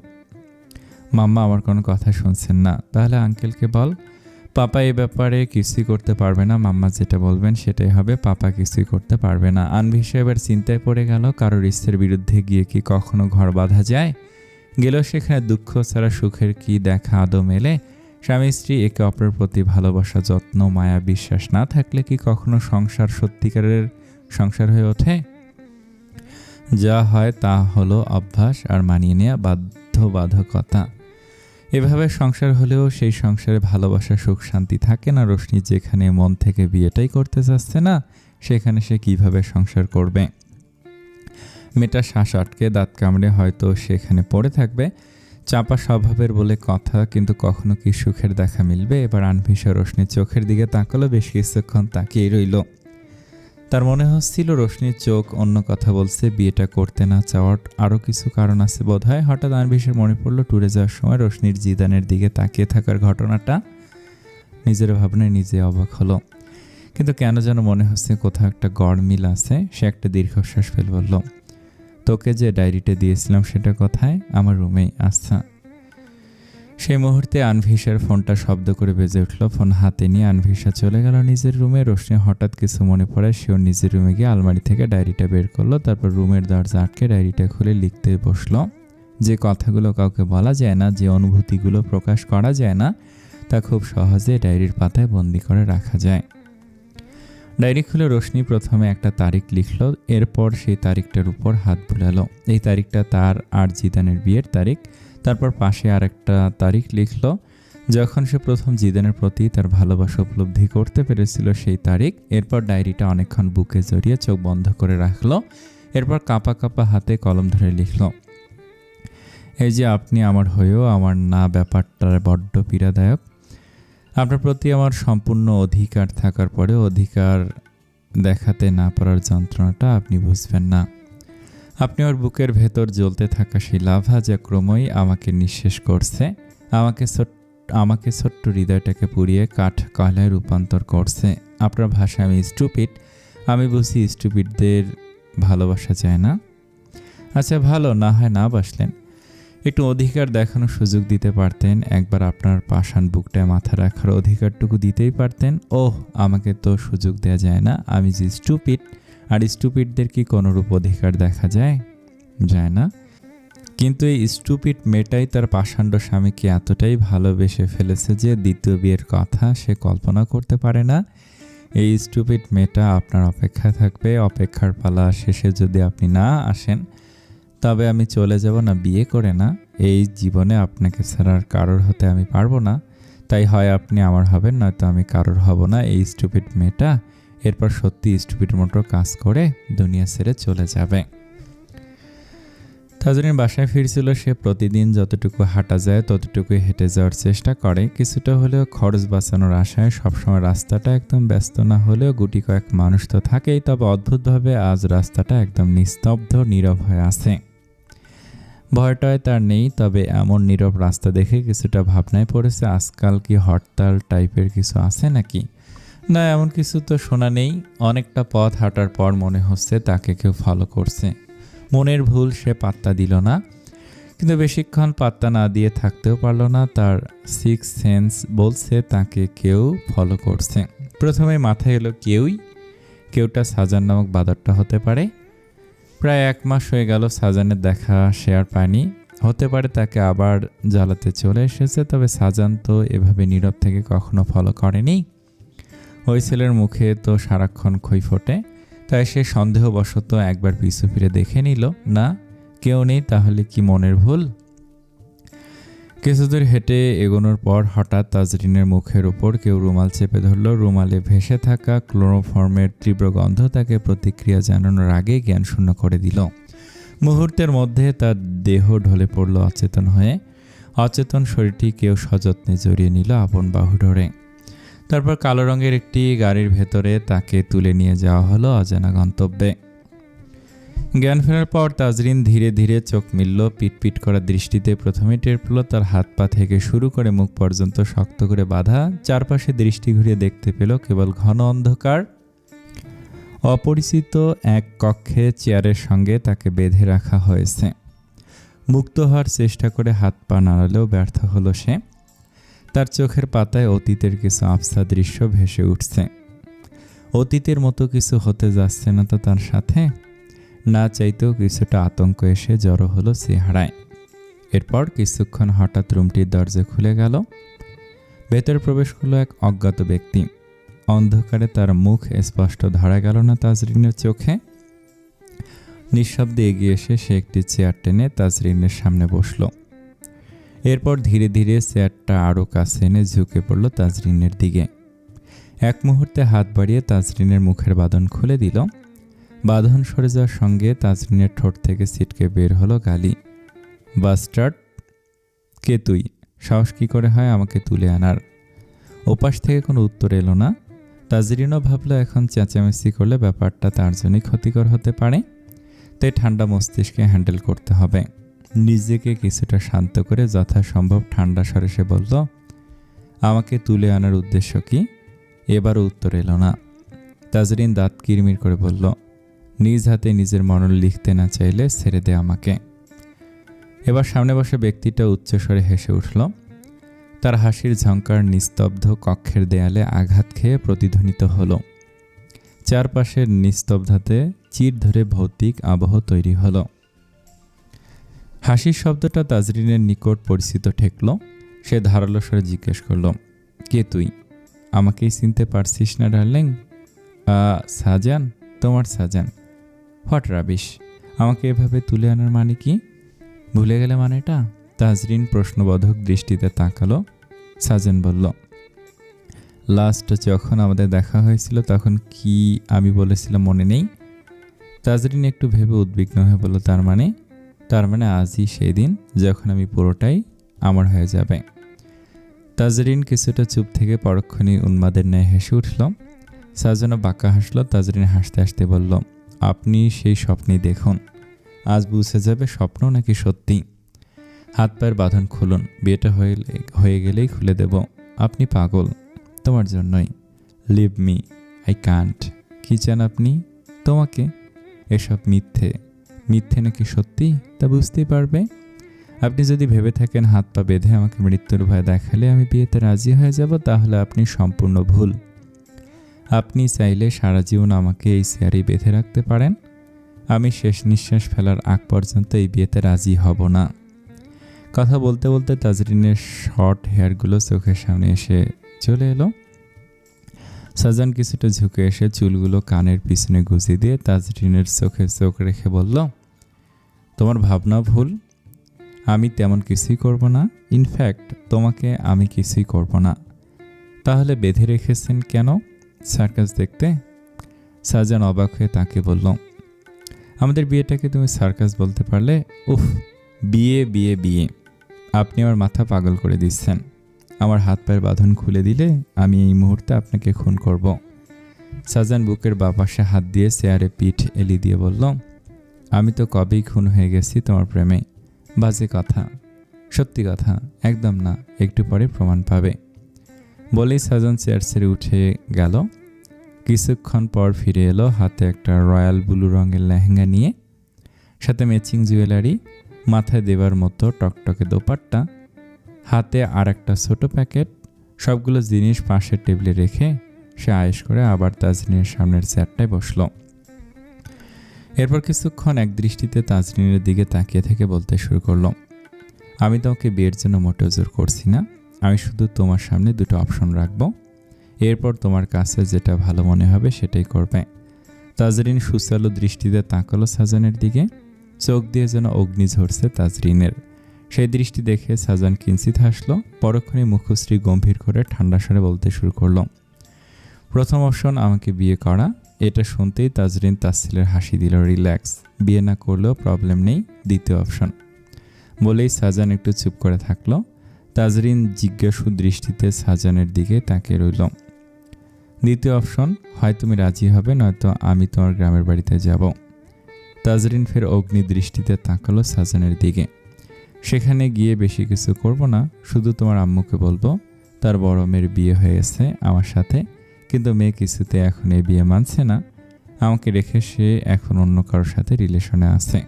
মাম্মা আমার কোনো কথা শুনছেন না। তাহলে আঙ্কেলকে বল। পাপা এ ব্যাপারে কিছুই করতে পারবে না, মাম্মা যেটা বলবেন সেটাই হবে। পাপা কিছুই করতে পারবে না। আনভিসা এবার চিন্তায় পড়ে গেল, কারোর ইচ্ছের বিরুদ্ধে গিয়ে কি কখনো ঘর বাঁধা যায়? গেলেও সেখানে দুঃখ ছাড়া সুখের কি দেখা আদৌ মেলে? স্বামী স্ত্রী একে অপরের প্রতি ভালোবাসা, যত্ন, মায়া, বিশ্বাস না থাকলে কি কখনো সংসার সত্যিকারের সংসার হয়ে ওঠে? যা হয় তা হলো অভ্যাস আর মানিয়ে নেওয়া, বাধ্যবাধকতা। এভাবে সংসার হলেও সেই সংসারে ভালোবাসা, সুখ, শান্তি থাকে না। রোশনি যেখানে মন থেকে বিয়েটাই করতে চাচ্ছে না, সেখানে সে কিভাবে সংসার করবে? মেয়েটা শ্বাস আটকে দাঁত কামড়ে হয়তো সেখানে পড়ে থাকবে। চাপা স্বভাবের বলে কথা, কিন্তু কখনো কি সুখের দেখা মিলবে? এবার আনভিসা রোশনির চোখের দিকে তাকালো। বেশ কিছুক্ষণ তাকিয়ে রইল। তার মনে হচ্ছিল রোশনির চোখ অন্য কথা বলছে। বিয়েটা করতে না চাওয়ার আরও কিছু কারণ আছে বোধ হয়। হঠাৎ আনভিসের মনে পড়ল ট্যুরে যাওয়ার সময় রোশনির জিদানের দিকে তাকিয়ে থাকার ঘটনাটা। নিজের ভাবনায় নিজে অবাক হলো, কিন্তু কেন যেন মনে হচ্ছে কোথাও একটা গড়মিল আছে। সে একটা দীর্ঘশ্বাস ফেলে বলল, তোকে যে ডায়েরিটা দিয়েছিলাম সেটা কোথায়? আমার রুমেই। আচ্ছা। সেই মুহূর্তে আনভিসার ফোনটা শব্দ করে বেজে উঠল। ফোন হাতে নিয়ে আনভিসা চলে গেল নিজের রুমে। রোশনি হঠাৎ কিছু মনে পড়ায় সেও নিজের রুমে গিয়ে আলমারি থেকে ডায়েরিটা বের করলো। তারপর রুমের দরজা আটকে ডায়েরিটা খুলে লিখতে বসলো। যে কথাগুলো কাউকে বলা যায় না, যে অনুভূতিগুলো প্রকাশ করা যায় না, তা খুব সহজে ডায়েরির পাতায় বন্দি করে রাখা যায়। ডায়েরি খুলে রোশনি প্রথমে একটা তারিখ লিখল, এরপর সেই তারিখটার উপর হাত বুলালো। এই তারিখটা তার আর জিদানের বিয়ের তারিখ। তারপর পাশে আর একটা তারিখ লিখল, যখন সে প্রথম জিদানের প্রতি তার ভালোবাসা উপলব্ধি করতে পেরেছিল সেই তারিখ। এরপর ডায়েরিটা অনেকক্ষণ বুকে জড়িয়ে চোখ বন্ধ করে রাখলো। এরপর কাঁপা কাঁপা হাতে কলম ধরে লিখল, এই যে আপনি আমার হয়েও আমার না ব্যাপারটা বড্ড পীড়াদায়ক। আপনার প্রতি আমার সম্পূর্ণ অধিকার থাকার পরেও অধিকার দেখাতে না পারার যন্ত্রণাটা আপনি বুঝবেন না। আপনি ওর বুকের ভেতর জ্বলতে থাকা সেই লাভা যা ক্রমই আমাকে নিঃশেষ করছে, আমাকে ছোট্ট হৃদয়টাকে পুড়িয়ে কাঠ কয়লায় রূপান্তর করছে। আপনার ভাষায় আমি স্টুপিড। আমি বুঝি স্টুপিডদের ভালোবাসা যায় না। আচ্ছা ভালো, না হয় না বাসলেন, একটু অধিকার দেখানোর সুযোগ দিতে পারতেন। একবার আপনার পাষাণ বুকটায় মাথা রাখার অধিকারটুকু দিতেই পারতেন। ওহ, আমাকে তো সুযোগ দেওয়া যায় না, আমি যে স্টুপিড। আর স্টুপিডদের কি কোনোরূপ অধিকার দেখা যায়? যায় না। কিন্তু এই স্টুপিড মেয়েটাই তার পাষাণ্ড স্বামীকে এতটাই ভালোবেসে ফেলেছে যে দ্বিতীয় বিয়ের কথা সে কল্পনা করতে পারে না। এই স্টুপিড মেয়েটা আপনার অপেক্ষায় থাকবে। অপেক্ষার পালা শেষে যদি আপনি না আসেন, তবে আমি চলে যাব, না বিয়ে করে না। এই জীবনে আপনাকে ছাড়া আর কারোর হতে আমি পারবো না। তাই হয় আপনি আমার হবেন, নয়তো আমি কারোর হব না। এই স্টুপিড মেয়েটা এরপর সত্যি স্টুপিড মতো কাজ করে দুনিয়া ছেড়ে চলে যাবে। তাজরিন বাসায় ফিরছিল। সে প্রতিদিন যতটুকু হাঁটা যায় ততটুকুই হেঁটে যাওয়ার চেষ্টা করে, কিছুটা হলেও খরচ বাঁচানোর আশায়। সবসময় রাস্তাটা একদম ব্যস্ত না হলেও গুটি কয়েক মানুষ তো থাকেই। তবে অদ্ভুতভাবে আজ রাস্তাটা একদম নিস্তব্ধ, নীরব হয়ে আছে। ভয়টায় তার নেই, তবে এমন নীরব রাস্তা দেখে কিছুটা ভাবনায় পড়েছে, আজকাল কি হরতাল টাইপের কিছু আছে নাকি? না, এমন কিছু তো শোনা নেই। অনেকটা পথ হাঁটার পর মনে হচ্ছে তাকে কেউ ফলো করছে। মনের ভুল, সে পাত্তা দিল না। কিন্তু বেশিক্ষণ পাত্তা না দিয়ে থাকতেও পারল না। তার সিক্স সেন্স বলছে তাকে কেউ ফলো করছে। প্রথমে মাথায় এলো কেউটা সাজান নামক বাদরটা হতে পারে। প্রায় 1 মাস হয়ে গেল সাজানের দেখা সে আর পায়নি। হতে পারে তাকে আবার জ্বালাতে চলে এসেছে। তবে সাজান তো এভাবে নীরব থেকে কখনো ফলো করেনি। ওই ছেলের মুখে তো সারাক্ষণ খই ফোটে। তাই সে সন্দেহবশত একবার পিছু ফিরে দেখে নিল, না কেউ নেই। তাহলে কি মনের ভুল? কিছুদূর হেঁটে এগোনোর পর হঠাৎ তাজরিনের মুখের ওপর কেউ রুমাল চেপে ধরল। রুমালে ভেসে থাকা ক্লোরোফর্মের তীব্র গন্ধ তাকে প্রতিক্রিয়া জানানোর আগে জ্ঞানশূন্য করে দিল। মুহূর্তের মধ্যে তার দেহ ঢলে পড়ল অচেতন হয়ে। অচেতন শরীরটি কেউ সযত্নে জড়িয়ে নিল আপন বাহু ধরে। তারপর কালো রঙের একটি গাড়ির ভেতরে তাকে তুলে নিয়ে যাওয়া হলো অজানা গন্তব্যে। জ্ঞান ফেরার পর তাজরিন ধীরে ধীরে চোখ মিলল। পিটপিট করা দৃষ্টিতে প্রথমে টের পেল তার হাত পা থেকে শুরু করে মুখ পর্যন্ত শক্ত করে বাঁধা। চারপাশে দৃষ্টি ঘুরিয়ে দেখতে পেল কেবল ঘন অন্ধকার। অপরিচিত এক কক্ষে চেয়ারের সঙ্গে তাকে বেঁধে রাখা হয়েছে। মুক্ত হওয়ার চেষ্টা করে হাত পা নাড়ালেও ব্যর্থ হলো সে। তার চোখের পাতায় অতীতের কিছু আবছা দৃশ্য ভেসে উঠছে। অতীতের মতো কিছু হতে যাচ্ছে না তো তার সাথে? না চাইতেও কিছুটা আতঙ্ক এসে জড়ো হলো চেহারায়। এরপর কিছুক্ষণ হঠাৎ রুমটির দরজা খুলে গেল। ভেতরে প্রবেশ করলো এক অজ্ঞাত ব্যক্তি। অন্ধকারে তার মুখ স্পষ্ট ধরা গেল না তাজরিনের চোখে। নিঃশব্দে এগিয়ে এসে সে একটি চেয়ার টেনে তাজরিনের সামনে বসল। এরপর ধীরে ধীরে চেয়ারটা আরও কাছে এনে ঝুঁকে পড়ল তাজরিনের দিকে। এক মুহূর্তে হাত বাড়িয়ে তাজরিনের মুখের বাঁধন খুলে দিল। বাঁধন সরে যাওয়ার সঙ্গে তাজরিনের ঠোঁট থেকে ছিটকে বের হলো গালি। বাস্টার্ড, কে তুই? সাহস কী করে হয় আমাকে তুলে আনার? ওপাশ থেকে কোনো উত্তর এলো না। তাজরিনও ভাবলো এখন চেঁচামেচি করলে ব্যাপারটা তার জন্যই ক্ষতিকর হতে পারে। তাই ঠান্ডা মস্তিষ্কে হ্যান্ডেল করতে হবে। নিজেকে কিছুটা শান্ত করে যথাসম্ভব ঠান্ডা স্বরে সে বলল, আমাকে তুলে আনার উদ্দেশ্য কি? এবারও উত্তর এলো না। তাজরিন দাঁত কিরমির করে বলল, নিজ হাতে নিজের মরণ লিখতে না চাইলে ছেড়ে দে আমাকে। এবার সামনে বসে ব্যক্তিটা উচ্চস্বরে হেসে উঠল। তার হাসির ঝঙ্কার নিস্তব্ধ কক্ষের দেয়ালে আঘাত খেয়ে প্রতিধ্বনিত হলো। চারপাশের নিস্তব্ধতাতে চির ধরে ভৌতিক আবহ তৈরি হলো। হাসির শব্দটা তাজরিনের নিকট পরিচিত ঠেকল। সে ধারালো স্বরে জিজ্ঞেস করল, কে তুই? আমাকেই চিনতে পারছিস না ডার্লিং? সাজান, তোমার সাজান। What rubbish! আমাকে এভাবে তুলে আনার মানে কি? ভুলে গেলে মানেটা? তাজরিন প্রশ্নবোধক দৃষ্টিতে তাকালো। সাজান বলল, লাস্ট যখন আমাদের দেখা হয়েছিল তখন কি আমি বলেছিলাম মনে নেই? তাজরিন একটু ভেবে উদ্বিগ্ন হয়ে বলল, তার মানে আজই সেই দিন যখন আমি পুরোটাই আমার হয়ে যাবে। তাজরিন কিছুটা চুপ থেকে পরক্ষণেই উন্মাদের ন্যায় হেসে উঠল। সাজানও বাঁকা হাসল। তাজরিন হাসতে হাসতে বলল, আপনি সেই স্বপ্নেই দেখুন, আজ বুঝে যাবে স্বপ্ন নাকি সত্যি। হাত পায়ের বাঁধন খুলুন, বিয়েটা হয়ে গেলেই খুলে দেব। আপনি পাগল, তোমার জন্যই। Leave me, I can't. কি চান আপনি? তোমাকে। এসব মিথ্যে নাকি সত্যি তা বুঝতেই পারবে। আপনি যদি ভেবে থাকেন হাত পা বেঁধে আমাকে মৃত্যুর ভয় দেখালে আমি বিয়েতে রাজি হয়ে যাব, তাহলে আপনি সম্পূর্ণ ভুল। আপনি চাইলে সারা জীবন আমাকে এই চেয়ারেই বেঁধে রাখতে পারেন। আমি শেষ নিঃশ্বাস ফেলার আগ পর্যন্ত এই বিয়েতে রাজি হব না। কথা বলতে বলতে তাজরিনের শর্ট হেয়ারগুলো চোখের সামনে এসে চলে এলো। সাজান কিছুটা ঝুঁকে এসে চুলগুলো কানের পিছনে গুঁজে দিয়ে তাজরিনের চোখে চোখ রেখে বলল, তোমার ভাবনা ভুল। আমি তেমন কিছুই করব না। ইনফ্যাক্ট তোমাকে আমি কিছুই করব না। তাহলে বেঁধে রেখেছেন কেন? সার্কাস দেখতে? সাজান অবাক হয়ে তাকে বলল, আমাদের বিয়েটাকে তুমি সার্কাস বলতে পারলে? উফ, বিয়ে বিয়ে বিয়ে! আপনি আমার মাথা পাগল করে দিচ্ছেন। আমার হাত পায়ের বাঁধন খুলে দিলে আমি এই মুহূর্তে আপনাকে খুন করব। সাজান বুকের বাঁ পাশে হাত দিয়ে চেয়ারে পিঠ এলি দিয়ে বলল, আমি তো কবেই খুন হয়ে গেছি তোমার প্রেমে। বাজে কথা। সত্যি কথা একদম না, একটু পরে প্রমাণ পাবে। বলেই সাজান চেয়ার ছেড়ে উঠে গেল। কিছুক্ষণ পর ফিরে এলো হাতে একটা রয়্যাল ব্লু রঙের লেহেঙ্গা নিয়ে, সাথে ম্যাচিং জুয়েলারি, মাথায় দেবার মতো টকটকে দোপাট্টা, হাতে আর একটা ছোট প্যাকেট। সবগুলো জিনিস পাশের টেবিলে রেখে সে আয়েশ করে আবার তাজরিনের সামনের চেয়ারটায় বসল। এরপর কিছুক্ষণ এক দৃষ্টিতে তাজরিনের দিকে তাকিয়ে থেকে বলতে শুরু করলো, আমি তোমাকে বিয়ের জন্য মোটেও জোর করছি না। আমি শুধু তোমার সামনে দুটো অপশন রাখবো, এরপর তোমার কাছে যেটা ভালো মনে হবে সেটাই করবে। তাজরিন সুচালো দৃষ্টিতে তাকালো সাজানের দিকে। চোখ দিয়ে যেন অগ্নি ঝরছে তাজরিনের। সেই দৃষ্টি দেখে সাজান কিঞ্চিত হাসলো। পরক্ষণে মুখশ্রী গম্ভীর করে ঠান্ডা স্বরে বলতে শুরু করলো, প্রথম অপশন আমাকে বিয়ে করা। এটা শুনতেই তাজরিন তাচ্ছিলের হাসি দিল। রিল্যাক্স, বিয়ে না করলেও প্রবলেম নেই। দ্বিতীয় অপশন। বলেই সাজান একটু চুপ করে থাকলো। তাজরিন জিজ্ঞাসু দৃষ্টিতে সাজানের দিকে তাকিয়ে রইল। দ্বিতীয় অপশন, হয় তুমি রাজি হবে, নয়তো আমি তোমার গ্রামের বাড়িতে যাব। তাজরিন ফের অগ্নি দৃষ্টিতে তাকালো সাজানের দিকে। সেখানে গিয়ে বেশি কিছু করব না, শুধু তোমার আম্মুকে বলবো তার বড় মেয়ের বিয়ে হয়ে গেছে আমার সাথে, কিন্তু মেয়ে কিছুতে এখন এই বিয়ে মানছে না। আমাকে রেখে সে এখন অন্য কারোর সাথে রিলেশনে আছে।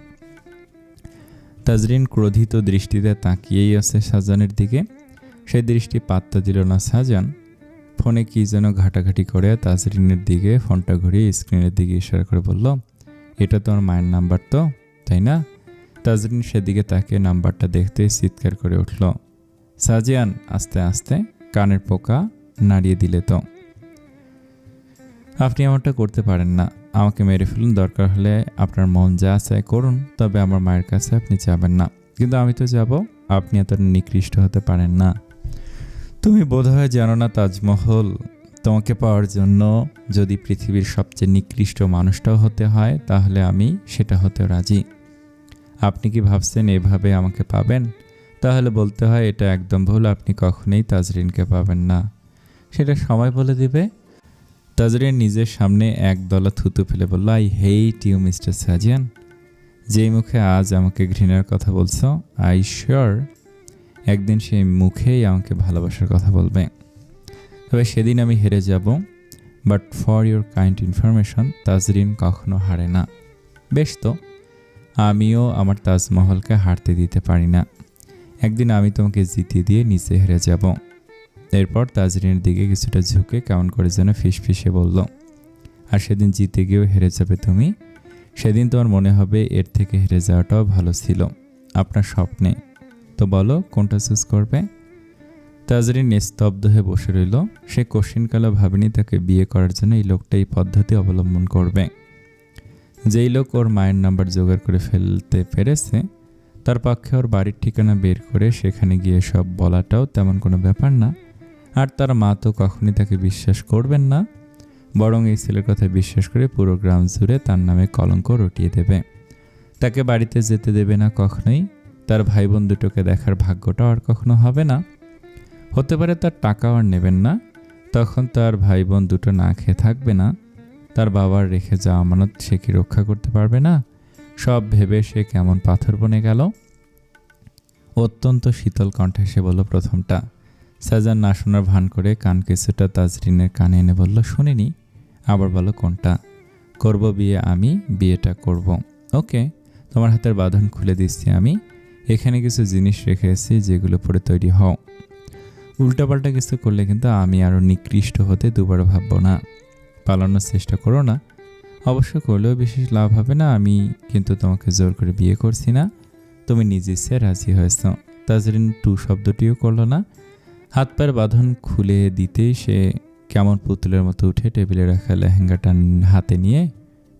তাজরিন ক্রোধিত দৃষ্টিতে তাকিয়েই আছে সাজানের দিকে। সেই দৃষ্টি পাত্তা দিল না সাজান। ফোনে কি যেন ঘাটাঘাটি করে তাজরিনের দিকে ফোনটা ঘুরিয়ে স্ক্রিনের দিকে ইশারা করে বলল, এটা তোমার মায়ের নাম্বার তো, তাই না? তাজরিন সেদিকে তাকিয়ে নাম্বারটা দেখতে চিৎকার করে উঠল, সাজিয়ান আস্তে আস্তে, কানের পোকা নাড়িয়ে দিলে তো। আপনি এমনটা করতে পারেন না। আমাকে মেরে ফেলুন, দরকার হলে আপনার মন যা চায় করুন, তবে আমার মায়ের কাছে আপনি যাবেন না। কিন্তু আমি তো যাব। আপনি এত নিকৃষ্ট হতে পারেন না। তুমি বোধহয় জানো না তাজমহল, তোমাকে পাওয়ার জন্য যদি পৃথিবীর সবচেয়ে নিকৃষ্ট মানুষটাও হতে হয় তাহলে আমি সেটা হতে রাজি। আপনি কি ভাবছেন এভাবে আমাকে পাবেন? তাহলে বলতে হয় এটা একদম ভুল। আপনি কখনোই তাজরিনকে পাবেন না, সেটা সময় বলে দিবে। তাজরিন নিজের সামনে একদলা থুতু ফেলে বলল, আই হেট ইউ মিস্টার সাজিয়ান। যেই মুখে আজ আমাকে ঘৃণার কথা বলছো, আই শিওর একদিন সেই মুখেই আমাকে ভালোবাসার কথা বলবে। তবে সেদিন আমি হেরে যাব। But for your kind information, Tazreen কখনো হারে না। বেশ তো, আমিও আমার তাজমহলকে হারতে দিতে পারি না। একদিন আমি তোমাকে জিতিয়ে দিয়ে নিচে হেরে যাব। এরপর তাজরিনের দিকে কিছুটা ঝুঁকে কেমন করে যেন ফিসফিসে বলল, আর সেদিন জিতে গিয়েও হেরে যাবে তুমি। সেদিন তোমার মনে হবে এর থেকে হেরে যাওয়াটাও ভালো ছিল। আপনার স্বপ্নে। তো বলো কোনটা চুজ করবে? তাজরিন নিস্তব্ধ হয়ে বসে রইল। সে কশিনকালে ভাবেনি তাকে বিয়ে করার জন্য এই লোকটা এই পদ্ধতি অবলম্বন করবে। যেই লোক ওর মায়ের নাম্বার জোগাড় করে ফেলতে পেরেছে, তার পক্ষে ওর বাড়ির ঠিকানা বের করে সেখানে গিয়ে সব বলাটাও তেমন কোনো ব্যাপার না। আর তার মা তো কখনই তাকে বিশ্বাস করবেন না, বরং এই ছেলের কথা বিশ্বাস করে পুরো গ্রাম জুড়ে তার নামে কলঙ্ক রটিয়ে দেবে। তাকে বাড়িতে যেতে দেবে না কখনোই। তার ভাই বোন দুটোকে দেখার ভাগ্যটাও আর কখনো হবে না। হতে পারে তার টাকাও আর নেবেন না। তখন তার ভাই বোন দুটো না খেয়ে থাকবে না। তার বাবার রেখে যাওয়া আমানত সে কি রক্ষা করতে পারবে না? সব ভেবে সে কেমন পাথর বনে গেল। অত্যন্ত শীতল কণ্ঠে সে বলল প্রথমটা। সাজান না শোনার ভান করে কান কিছুটা তাজরিনের কানে এনে বলল, শুনিনি, আবার বলো কোনটা? করব বিয়ে, আমি বিয়েটা করব। ওকে, তোমার হাতের বাঁধন খুলে দিচ্ছি আমি। এখানে কিছু জিনিস রেখে এসেছি যেগুলো পরে তৈরি হও। উল্টাপাল্টা কিছু করলে কিন্তু আমি আরও নিকৃষ্ট হতে দুবার ভাববো না। পালানোর চেষ্টা করো না। অবশ্য করলেও বিশেষ লাভ হবে না। আমি কিন্তু তোমাকে জোর করে বিয়ে করছি না, তুমি নিজে ইচ্ছে রাজি হয়েছ। তাজরিন টু শব্দটিও করল না। হাত পায়ের বাঁধন খুলে দিতেই সে কেমন পুতুলের মতো উঠে টেবিলে রাখা লেহেঙ্গাটা হাতে নিয়ে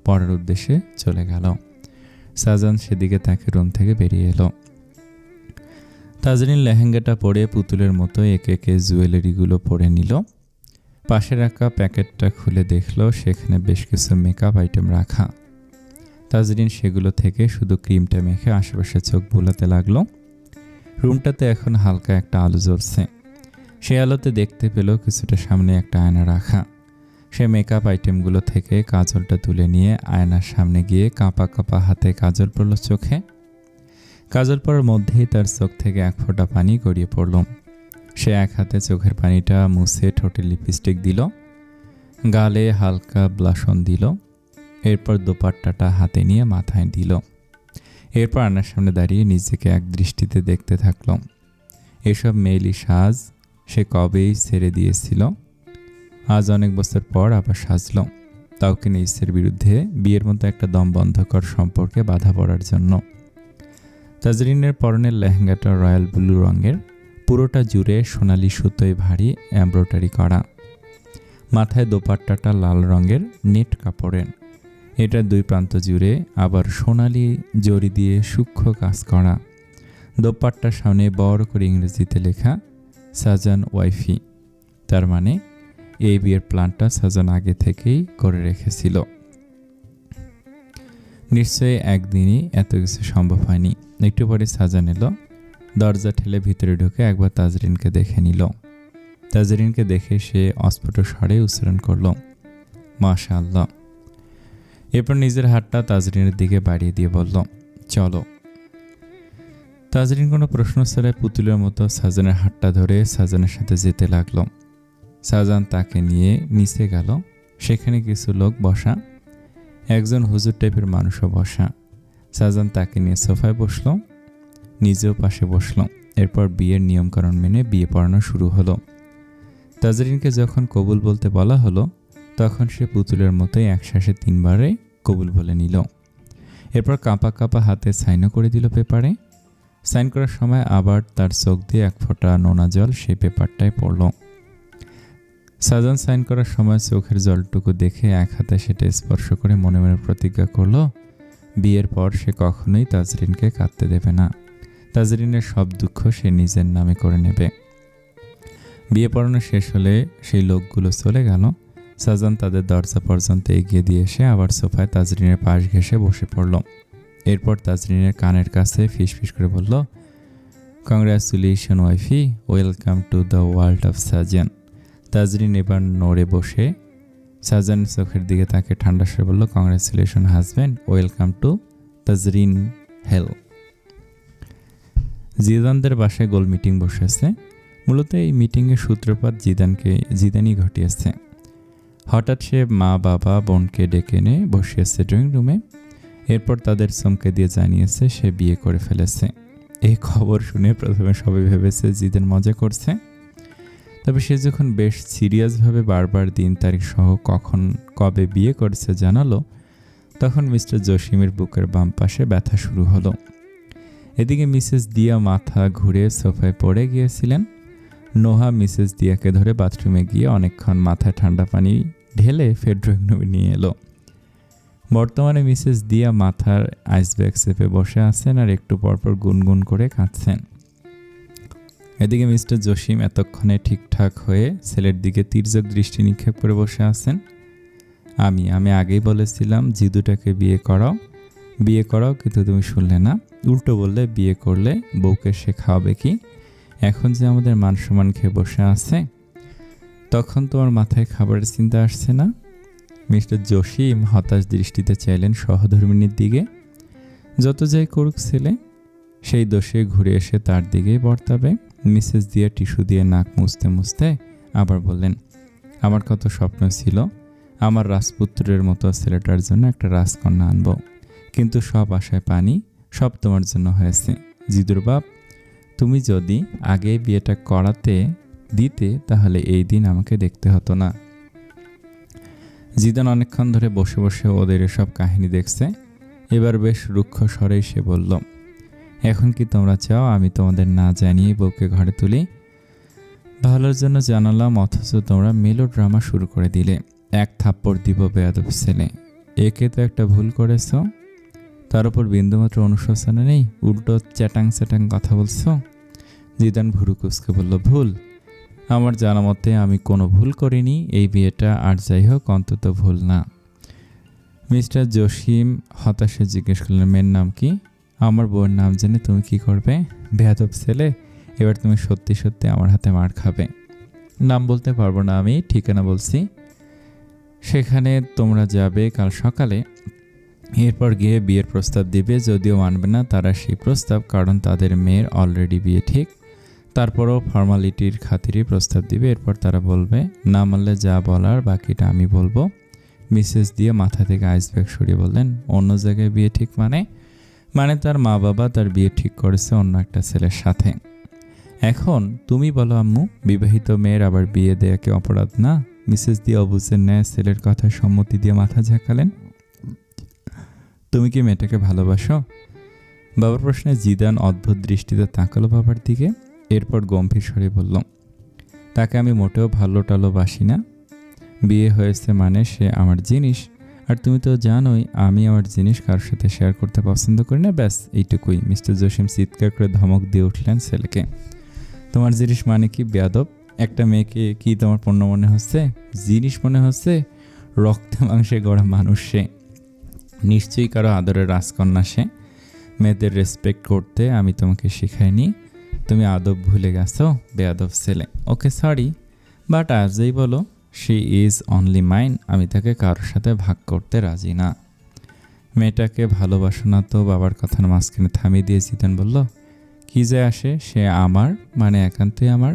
পড়ার উদ্দেশ্যে চলে গেল। সাজান সেদিকে তাকে রুম থেকে বেরিয়ে এলো। তাজরিন লেহেঙ্গাটা পরে পুতুলের মতো একে একে জুয়েলারিগুলো পরে নিল। পাশে রাখা প্যাকেটটা খুলে দেখল সেখানে বেশ কিছু মেকআপ আইটেম রাখা। তাজরিন সেগুলো থেকে শুধু ক্রিমটা মেখে আশেপাশে চোখ বুলাতে লাগলো। রুমটাতে এখন হালকা একটা আলো জ্বলছে। সে আলোতে দেখতে পেল কিছুটা সামনে একটা আয়না রাখা। সে মেকআপ আইটেমগুলো থেকে কাজলটা তুলে নিয়ে আয়নার সামনে গিয়ে কাঁপা কাঁপা হাতে কাজল পড়ল চোখে। কাজল পড়ার মধ্যেই তার চোখ থেকে এক ফোঁটা পানি গড়িয়ে পড়ল। সে এক হাতে চোখের পানিটা মুছে ঠোঁটে লিপস্টিক দিল, গালে হালকা ব্লাশন দিল। এরপর দোপাট্টাটা হাতে নিয়ে মাথায় দিল। এরপর আয়নার সামনে দাঁড়িয়ে নিজেকে এক দৃষ্টিতে দেখতে থাকল। এসব মেয়েলি সাজ সে কবেই ছেড়ে দিয়েছিল। আজ অনেক বছর পর আবার সাজল, তাও কিনা ইচ্ছের বিরুদ্ধে, বিয়ের মতো একটা দম বন্ধকর সম্পর্কে বাধা পড়ার জন্য। তাজরিনের পরনের লেহেঙ্গাটা রয়্যাল ব্লু রঙের, পুরোটা জুড়ে সোনালি সুতোয় ভারী এমব্রয়ডারি করা। মাথায় দোপাট্টাটা লাল রঙের নেট কাপড়ের। এটা দুই প্রান্ত জুড়ে আবার সোনালি জড়ি দিয়ে সূক্ষ্ম কাজ করা। দোপাট্টার সামনে বড় করে ইংরেজিতে লেখা সাজান ওয়াইফি। তার মানে এই বিয়ের প্ল্যানটা সাজান আগে থেকেই করে রেখেছিল। নিশ্চয়ই একদিনই এত কিছু সম্ভব হয়নি। একটু পরে সাজান এলো। দরজা ঠেলে ভিতরে ঢুকে একবার তাজরিনকে দেখে নিল। তাজরিনকে দেখে সে অস্ফুট স্বরে উচ্চারণ করল, মাশাআল্লাহ। এরপর নিজের হাতটা তাজরিনের দিকে বাড়িয়ে দিয়ে বলল, চলো। তাজরিন কোনো প্রশ্ন ছাড়াই পুতুলের মতো সাজানের হাতটা ধরে সাজানের সাথে যেতে লাগলো। সাজান তাকে নিয়ে নিচে গেল। সেখানে কিছু লোক বসা, একজন হুজুর টাইপের মানুষও বসা। সাজান তাকে নিয়ে সোফায় বসলো, নিজেও পাশে বসলো। এরপর বিয়ের নিয়মকানুন মেনে বিয়ে পড়ানো শুরু হলো। তাজরিনকে যখন কবুল বলতে বলা হলো, তখন সে পুতুলের মতোই একশ্বাসে 3 বারে কবুল বলে নিল। এরপর কাঁপা কাঁপা হাতে সাইনও করে দিল পেপারে। সাইন করার সময় আবার তার চোখ দিয়ে এক ফোঁটা নোনা জল সেই পেপারটায় পড়ল। সাজান সাইন করার সময় চোখের জলটুকু দেখে এক হাতে সেটা স্পর্শ করে মনে মনে প্রতিজ্ঞা করল, বিয়ের পর সে কখনোই তাজরিনকে কাঁদতে দেবে না। তাজরিনের সব দুঃখ সে নিজের নামে করে নেবে। বিয়ে পড়ানো শেষ হলে সেই লোকগুলো চলে গেল। সাজান তাদের দরজা পর্যন্ত এগিয়ে দিয়ে এসে আবার সোফায় তাজরিনের পাশ ঘেঁষে বসে পড়ল। এরপর তাজরিনের কানের কাছে ফিসফিস করে বলল, congratulation wifey, welcome to the world of Sajan. Tazrin এবার নড়ে বসে সাজানের চোখের দিকে তাকে ঠান্ডা স্বরে বলল, congratulation husband, welcome to Tazrin hell. জিদানদের বাসায় গোল মিটিং বসেছে। মূলত এই মিটিংয়ের সূত্রপাত জিদানই ঘটিয়েছে। হঠাৎ সে মা বাবা বোনকে ডেকে এনে বসিয়েছে ড্রয়িং রুমে। এরপর তাদের চমকে দিয়ে জানিয়েছে সে বিয়ে করে ফেলেছে। এই খবর শুনে প্রথমে সবাই ভেবেছে জিদান মজা করছে। তবে সে যখন বেশ সিরিয়াসভাবে বারবার দিন তারিখ সহ কবে বিয়ে করেছে জানালো, তখন মিস্টার জসিমের বুকের বাম পাশে ব্যথা শুরু হলো। এদিকে মিসেস দিয়া মাথা ঘুরে সোফায় পড়ে গিয়েছিলেন। নোহা মিসেস দিয়াকে ধরে বাথরুমে গিয়ে অনেকক্ষণ মাথায় ঠান্ডা পানি ঢেলে ফের ড্রয়িং রুমে নিয়ে এলো। বর্তমানে মিসেস দিয়া মাথার আইস ব্যাগ চেপে বসে আছেন আর একটু পরপর গুনগুন করে কাঁদছেন। এদিকে মিস্টার জসিম এতক্ষণে ঠিকঠাক হয়ে ছেলের দিকে তির্যক দৃষ্টি নিক্ষেপ করে বসে আছেন। আমি আগেই বলেছিলাম জিদুটাকে বিয়ে করাও, কিন্তু তুমি শুনলে না। উল্টো বললে বিয়ে করলে বউকে সে খাওয়াবে কি? এখন যে আমাদের মান সম্মান খেয়ে বসে আছে, তখন তোমার মাথায় খাবারের চিন্তা আসছে না? মিস্টার জসিম হতাশ দৃষ্টিতে চাইলেন সহধর্মিণীর দিকে। যত যাই করুক ছেলে, সেই দোষে ঘুরে এসে তার দিকেই বর্তাবে। মিসেস দিয়া টিস্যু দিয়ে নাক মুছতে মুছতে আবার বললেন, আমার কত স্বপ্ন ছিল আমার রাজপুত্রের মতো ছেলেটার জন্য একটা রাজকন্যা আনব, কিন্তু সব আশায় পানি, সব তোমার জন্য হয়েছে। জিদুর বাপ, তুমি যদি আগে বিয়েটা করাতে দিতে তাহলে এই দিন আমাকে দেখতে হতো না। জিদান অনেকক্ষণ ধরে বসে বসে ওদের এসব কাহিনী দেখছে। এবার বেশ রুক্ষ স্বরেই সে বলল, এখন কি তোমরা চাও আমি তোমাদের না জানিয়ে বউকে ঘরে তুলি? ভালোর জন্য জানালাম, অথচ তোমরা মেলো ড্রামা শুরু করে দিলে। এক থাপ্পড় দিব বেয়াদব ছেলে। একে তো একটা ভুল করেছ, তার উপর বিন্দুমাত্র অনুশোচনা নেই, উল্টো চ্যাটাং কথা বলছো। জিদান ভুরু কুচকে বলল, ভুল? আমার জানা মতে আমি কোনো ভুল করিনি। এই বিয়েটা আর যাই হোক অন্তত ভুল না। মিস্টার জসিম হতাশে জিজ্ঞেস করলেন, মেয়ের নাম কি? আমার বউয়ের নাম জেনে তুমি কি করবে? বেয়াদব ছেলে, এবার তুমি সত্যি সত্যি আমার হাতে মার খাবে। নাম বলতে পারবো না, আমি ঠিকানা বলছি, সেখানে তোমরা যাবে কাল সকালে। এরপর গিয়ে বিয়ের প্রস্তাব দিবে, যদিও মানবে না তারা সেই প্রস্তাব, কারণ তাদের মেয়ের অলরেডি বিয়ে ঠিক। তারপরও ফর্মালিটির খাতিরে প্রস্তাব দিবে। এরপর তারা বলবে, না মানলে যা বলার বাকিটা আমি বলবো। মিসেস দিয়ে মাথা থেকে আইস ব্যাগ সরিয়ে বললেন, অন্য জায়গায় বিয়ে ঠিক মানে তার মা বাবা তার বিয়ে ঠিক করেছে অন্য একটা ছেলের সাথে। এখন তুমি বলো আম্মু, বিবাহিত মেয়ের আবার বিয়ে দেয়া কি অপরাধ না? মিসেস দিয়ে অবুঝের ন্যায় ছেলের কথায় সম্মতি দিয়ে মাথা ঝাঁকালেন। তুমি কি মেয়েটাকে ভালোবাসো? বাবার প্রশ্নে জিদান অদ্ভুত দৃষ্টিতে তাকালো বাবার দিকে। এরপর গম্ভীর স্বরে বলল, তাকে আমি মোটেও ভালোবাসি না। বিয়ে হয়েছে মানে সে আমার জিনিস, আর তুমি তো জানোই আমি আমার জিনিস কারোর সাথে শেয়ার করতে পছন্দ করি না। ব্যাস এইটুকুই। মিস্টার জসিম চিৎকার করে ধমক দিয়ে উঠলেন ছেলেকে, তোমার জিনিস মানে কি বেয়াদব? একটা মেয়েকে কি তোমার পণ্য মনে হচ্ছে? জিনিস মনে হচ্ছে? রক্তে মাংসে গড়া মানুষ সে, নিশ্চয়ই কারো আদরের রাজকন্যা সে। মেয়েদের রেসপেক্ট করতে আমি তোমাকে শেখাইনি, তুমি আদব ভুলে গেছো বেয়াদব ছেলে। ওকে সরি, বাট আজই বলো শি ইজ অনলি মাইন, আমি তাকে কারোর সাথে ভাগ করতে রাজি না। মেয়েটাকে ভালোবাসো না তো? বাবার কথার মাঝখানে থামিয়ে দিয়ে জিদান বলল, কি যে আসে, সে আমার, মানে একান্তই আমার।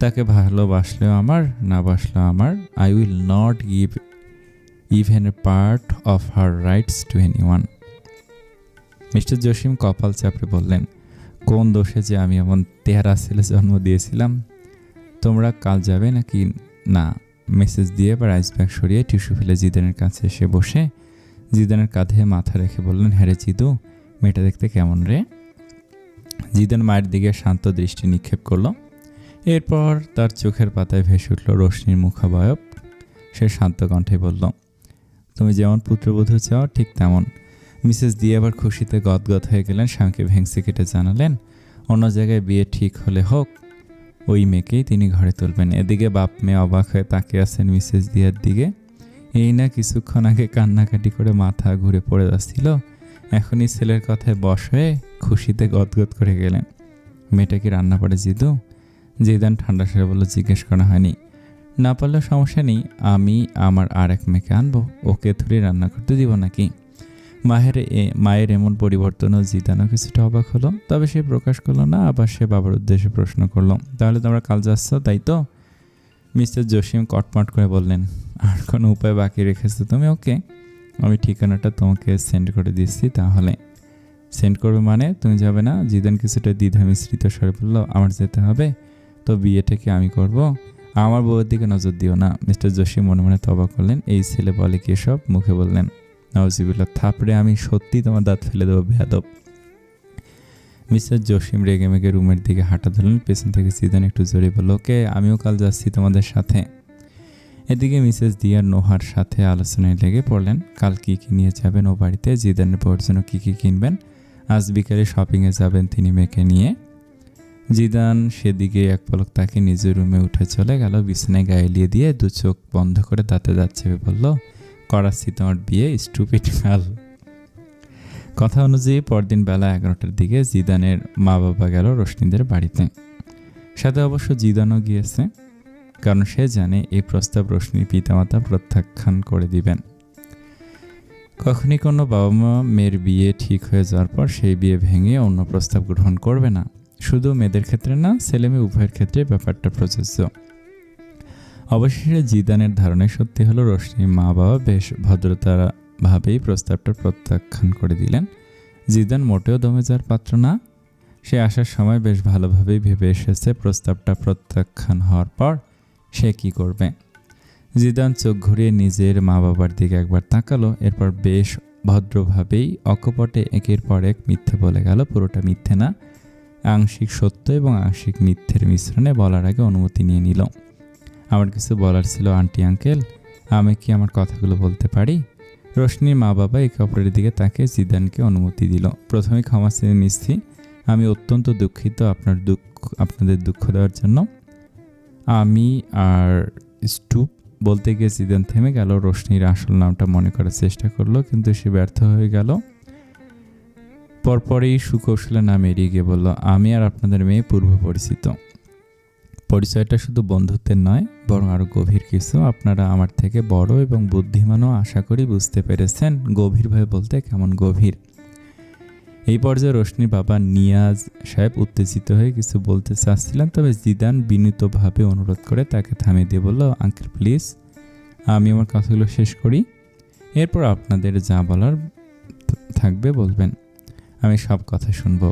তাকে ভালোবাসলেও আমার, না বাসলেও আমার। I will not give even a part of her rights to anyone. Mister Jasim কপাল চাপড়ে বললেন, কোন দোষে যে আমি এমন তেহারা ছেলে জন্ম দিয়েছিলাম। তোমরা কাল যাবে নাকি না? মেসেজ দিয়ে এবার আইস ব্যাগ সরিয়ে টিস্যু ফেলে জিদানের কাছে এসে বসে জিদানের কাঁধে মাথা রেখে বললেন, হ্যাঁ রে জিদু, মেয়েটা দেখতে কেমন রে? জিদান মায়ের দিকে শান্ত দৃষ্টি নিক্ষেপ করলো। এরপর তার চোখের পাতায় ভেসে উঠল রোশনির মুখাবয়ব। সে শান্ত কণ্ঠে বলল, তুমি যেমন পুত্রবধূ চাও ঠিক তেমন। মিসেস দিয়ে আবার খুশিতে গদগদ হয়ে গেলেন। স্বামীকে ভেংসি কেটে জানালেন, অন্য জায়গায় বিয়ে ঠিক হলে হোক, ওই মেয়েকেই তিনি ঘরে তুলবেন। এদিকে বাপ মেয়ে অবাক হয়ে তাকিয়ে আছেন মিসেস দিয়ার দিকে। এই না কিছুক্ষণ আগে কান্নাকাটি করে মাথা ঘুরে পড়ে যাচ্ছিল, এখনই ছেলের কথায় বশ হয়ে খুশিতে গদগদ করে গেলেন। মেয়েটা কি রান্না পারে জিদু? জিদান ঠান্ডা স্বরে বলল, জিজ্ঞেস করা হয়নি। না পারলেও সমস্যা নেই, আমি আমার আর এক মেয়েকে আনবো, ওকে থুড়ি রান্না করতে দিব নাকি? মায়ের এমন পরিবর্তনও জিদানও কিছুটা অবাক হলো, তবে সে প্রকাশ করলো না। আবার সে বাবার উদ্দেশ্যে প্রশ্ন করলো, তাহলে তোমরা কাল যাচ্ছ তাই তো? মিস্টার জসিম কটমট করে বললেন, আর কোনো উপায় বাকি রেখেছো তুমি? ওকে, আমি ঠিকানাটা তোমাকে সেন্ড করে দিচ্ছি। তাহলে সেন্ড করবে মানে তুমি যাবে না? জিদান কিছুটা দ্বিধা মিশ্রিত স্বরে বলল, আমার যেতে হবে তো? বিয়েটা কি আমি করব? আমার বউয়ের দিকে নজর দিও না। মিস্টার জসিম মনে মনে তবা করলেন, এই ছেলে বলে কি সব? মুখে বললেন, নাউজুবিল্লাহ, থাপড়ে আমি সত্যি তোমার দাঁত ফেলে দেবো বেয়াদব। মিসেস জসিম রেগেমেগে রুমের দিকে হাঁটা ধরলেন। পেছন থেকে জিদান একটু জোরে বলল, ওকে, আমিও কাল যাচ্ছি তোমাদের সাথে। এদিকে মিসেস দিয়ার নোহার সাথে আলোচনায় লেগে পড়লেন, কাল কি কি নিয়ে যাবেন ও বাড়িতে, জিদানের বউয়ের জন্য কী কী কিনবেন। আজ বিকালে শপিংয়ে যাবেন তিনি মেয়েকে নিয়ে। জিদান সেদিকে এক পলক তাকে নিজের রুমে উঠে চলে গেল। বিছানায় গায়ে এলিয়ে দিয়ে দু চোখ বন্ধ করে দাঁতে দাঁত চেপে বলল, করাচ্ছি তোমার বিয়ে, স্টুপিড গার্ল। কথা অনুযায়ী পরদিন বেলা 11টার দিকে জিদানের মা বাবা গেল রোশনিদের বাড়িতে। সাথে অবশ্য জিদানও গিয়েছে, কারণ সে জানে এই প্রস্তাব রোশনির পিতামাতা প্রত্যাখ্যান করে দিবেন। কখনই কোনো বাবা মা মেয়ের বিয়ে ঠিক হয়ে যাওয়ার পর সেই বিয়ে ভেঙে অন্য প্রস্তাব গ্রহণ করবে না। শুধু মেয়েদের ক্ষেত্রে না, ছেলে মেয়ে উভয়ের ক্ষেত্রে ব্যাপারটা প্রযোজ্য। অবশেষে জিদানের ধারণায় সত্যি হলো, রোশনির মা বাবা বেশ ভদ্রতাভাবেই প্রস্তাবটা প্রত্যাখ্যান করে দিলেন। জিদান মোটেও দমে যাওয়ার পাত্র না। সে আসার সময় বেশ ভালোভাবেই ভেবে এসেছে প্রস্তাবটা প্রত্যাখ্যান হওয়ার পর সে কি করবে। জিদান চোখ ঘুরিয়ে নিজের মা বাবার দিকে একবার তাকালো, এরপর বেশ ভদ্রভাবেই অকপটে একের পর এক মিথ্যে বলে গেল। পুরোটা মিথ্যে না, আংশিক সত্য এবং আংশিক মিথ্যের মিশ্রণে বলার আগে অনুমতি নিয়ে নিল। আমার কিছু বলার ছিল আন্টি আঙ্কেল, আমি কি আমার কথাগুলো বলতে পারি? রোশনির মা বাবা একে অপরের দিকে তাকে জিদানকে অনুমতি দিল। প্রথমে ক্ষমা চেয়ে নিচ্ছি, আমি অত্যন্ত দুঃখিত আপনাদের দুঃখ দেওয়ার জন্য। আমি আর স্টুপ বলতে গিয়ে জিদান থেমে গেল। রোশনির আসল নামটা মনে করার চেষ্টা করলো, কিন্তু সে ব্যর্থ হয়ে গেল। পরপরই সুকৌশলে নাম এড়িয়ে গিয়ে বলল, আমি আর আপনাদের মেয়ে পূর্ব পরিচিত। পরিচয়টা শুধু বন্ধুত্বের নয়, বরং আরও গভীর কিছু। আপনারা আমার থেকে বড় এবং বুদ্ধিমানও আশা করি বুঝতে পেরেছেন। গভীরভাবে বলতে কেমন গভীর। এই পর্যায়ে রোশনির বাবা নিয়াজ সাহেব উত্তেজিত হয়ে কিছু বলতে চাচ্ছিলেন, তবে জিদান বিনীতভাবে অনুরোধ করে তাকে থামিয়ে দিয়ে বলল, আঙ্কেল প্লিজ, আমি আমার কথাগুলো শেষ করি, এরপর আপনাদের যা বলার থাকবে বলবেন, আমি সব কথা শুনব।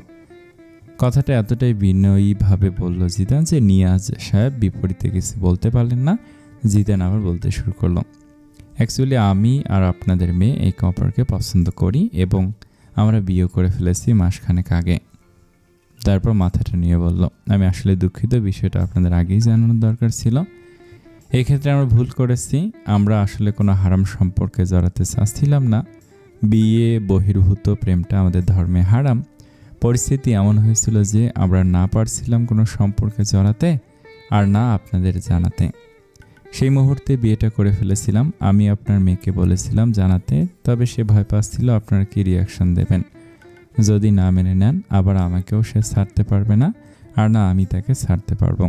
কথাটা এতটাই বিনয়ীভাবে বলল জিদান যে নিয়াজ সাহেব বিপরীতে কিছু বলতে পারলেন না। জিদান আবার বলতে শুরু করলো, অ্যাকচুয়ালি আমি আর আপনাদের মেয়ে এই কাপড়কে পছন্দ করি এবং আমরা বিয়ে করে ফেলেছি মাসখানেক আগে। তারপর মাথাটা নিয়ে বলল, আমি আসলে দুঃখিত, বিষয়টা আপনাদের আগেই জানানোর দরকার ছিল। এই ক্ষেত্রে আমরা ভুল করেছি। আমরা আসলে কোনো হারাম সম্পর্কে জড়াতে চাচ্ছিলাম না। বিয়ে বহির্ভূত প্রেমটা আমাদের ধর্মে হারাম। পরিস্থিতি এমন হয়েছিল যে আমরা না পারছিলাম কোনো সম্পর্কে জড়াতে আর না আপনাদের জানাতে। সেই মুহূর্তে বিয়েটা করে ফেলেছিলাম। আমি আপনার মেয়েকে বলেছিলাম জানাতে, তবে সে ভয় পাচ্ছিল আপনারা কি রিয়াকশন দেবেন। যদি না মেনে নেন, আবার আমাকেও সে ছাড়তে পারবে না, আর না আমি তাকে ছাড়তে পারবো।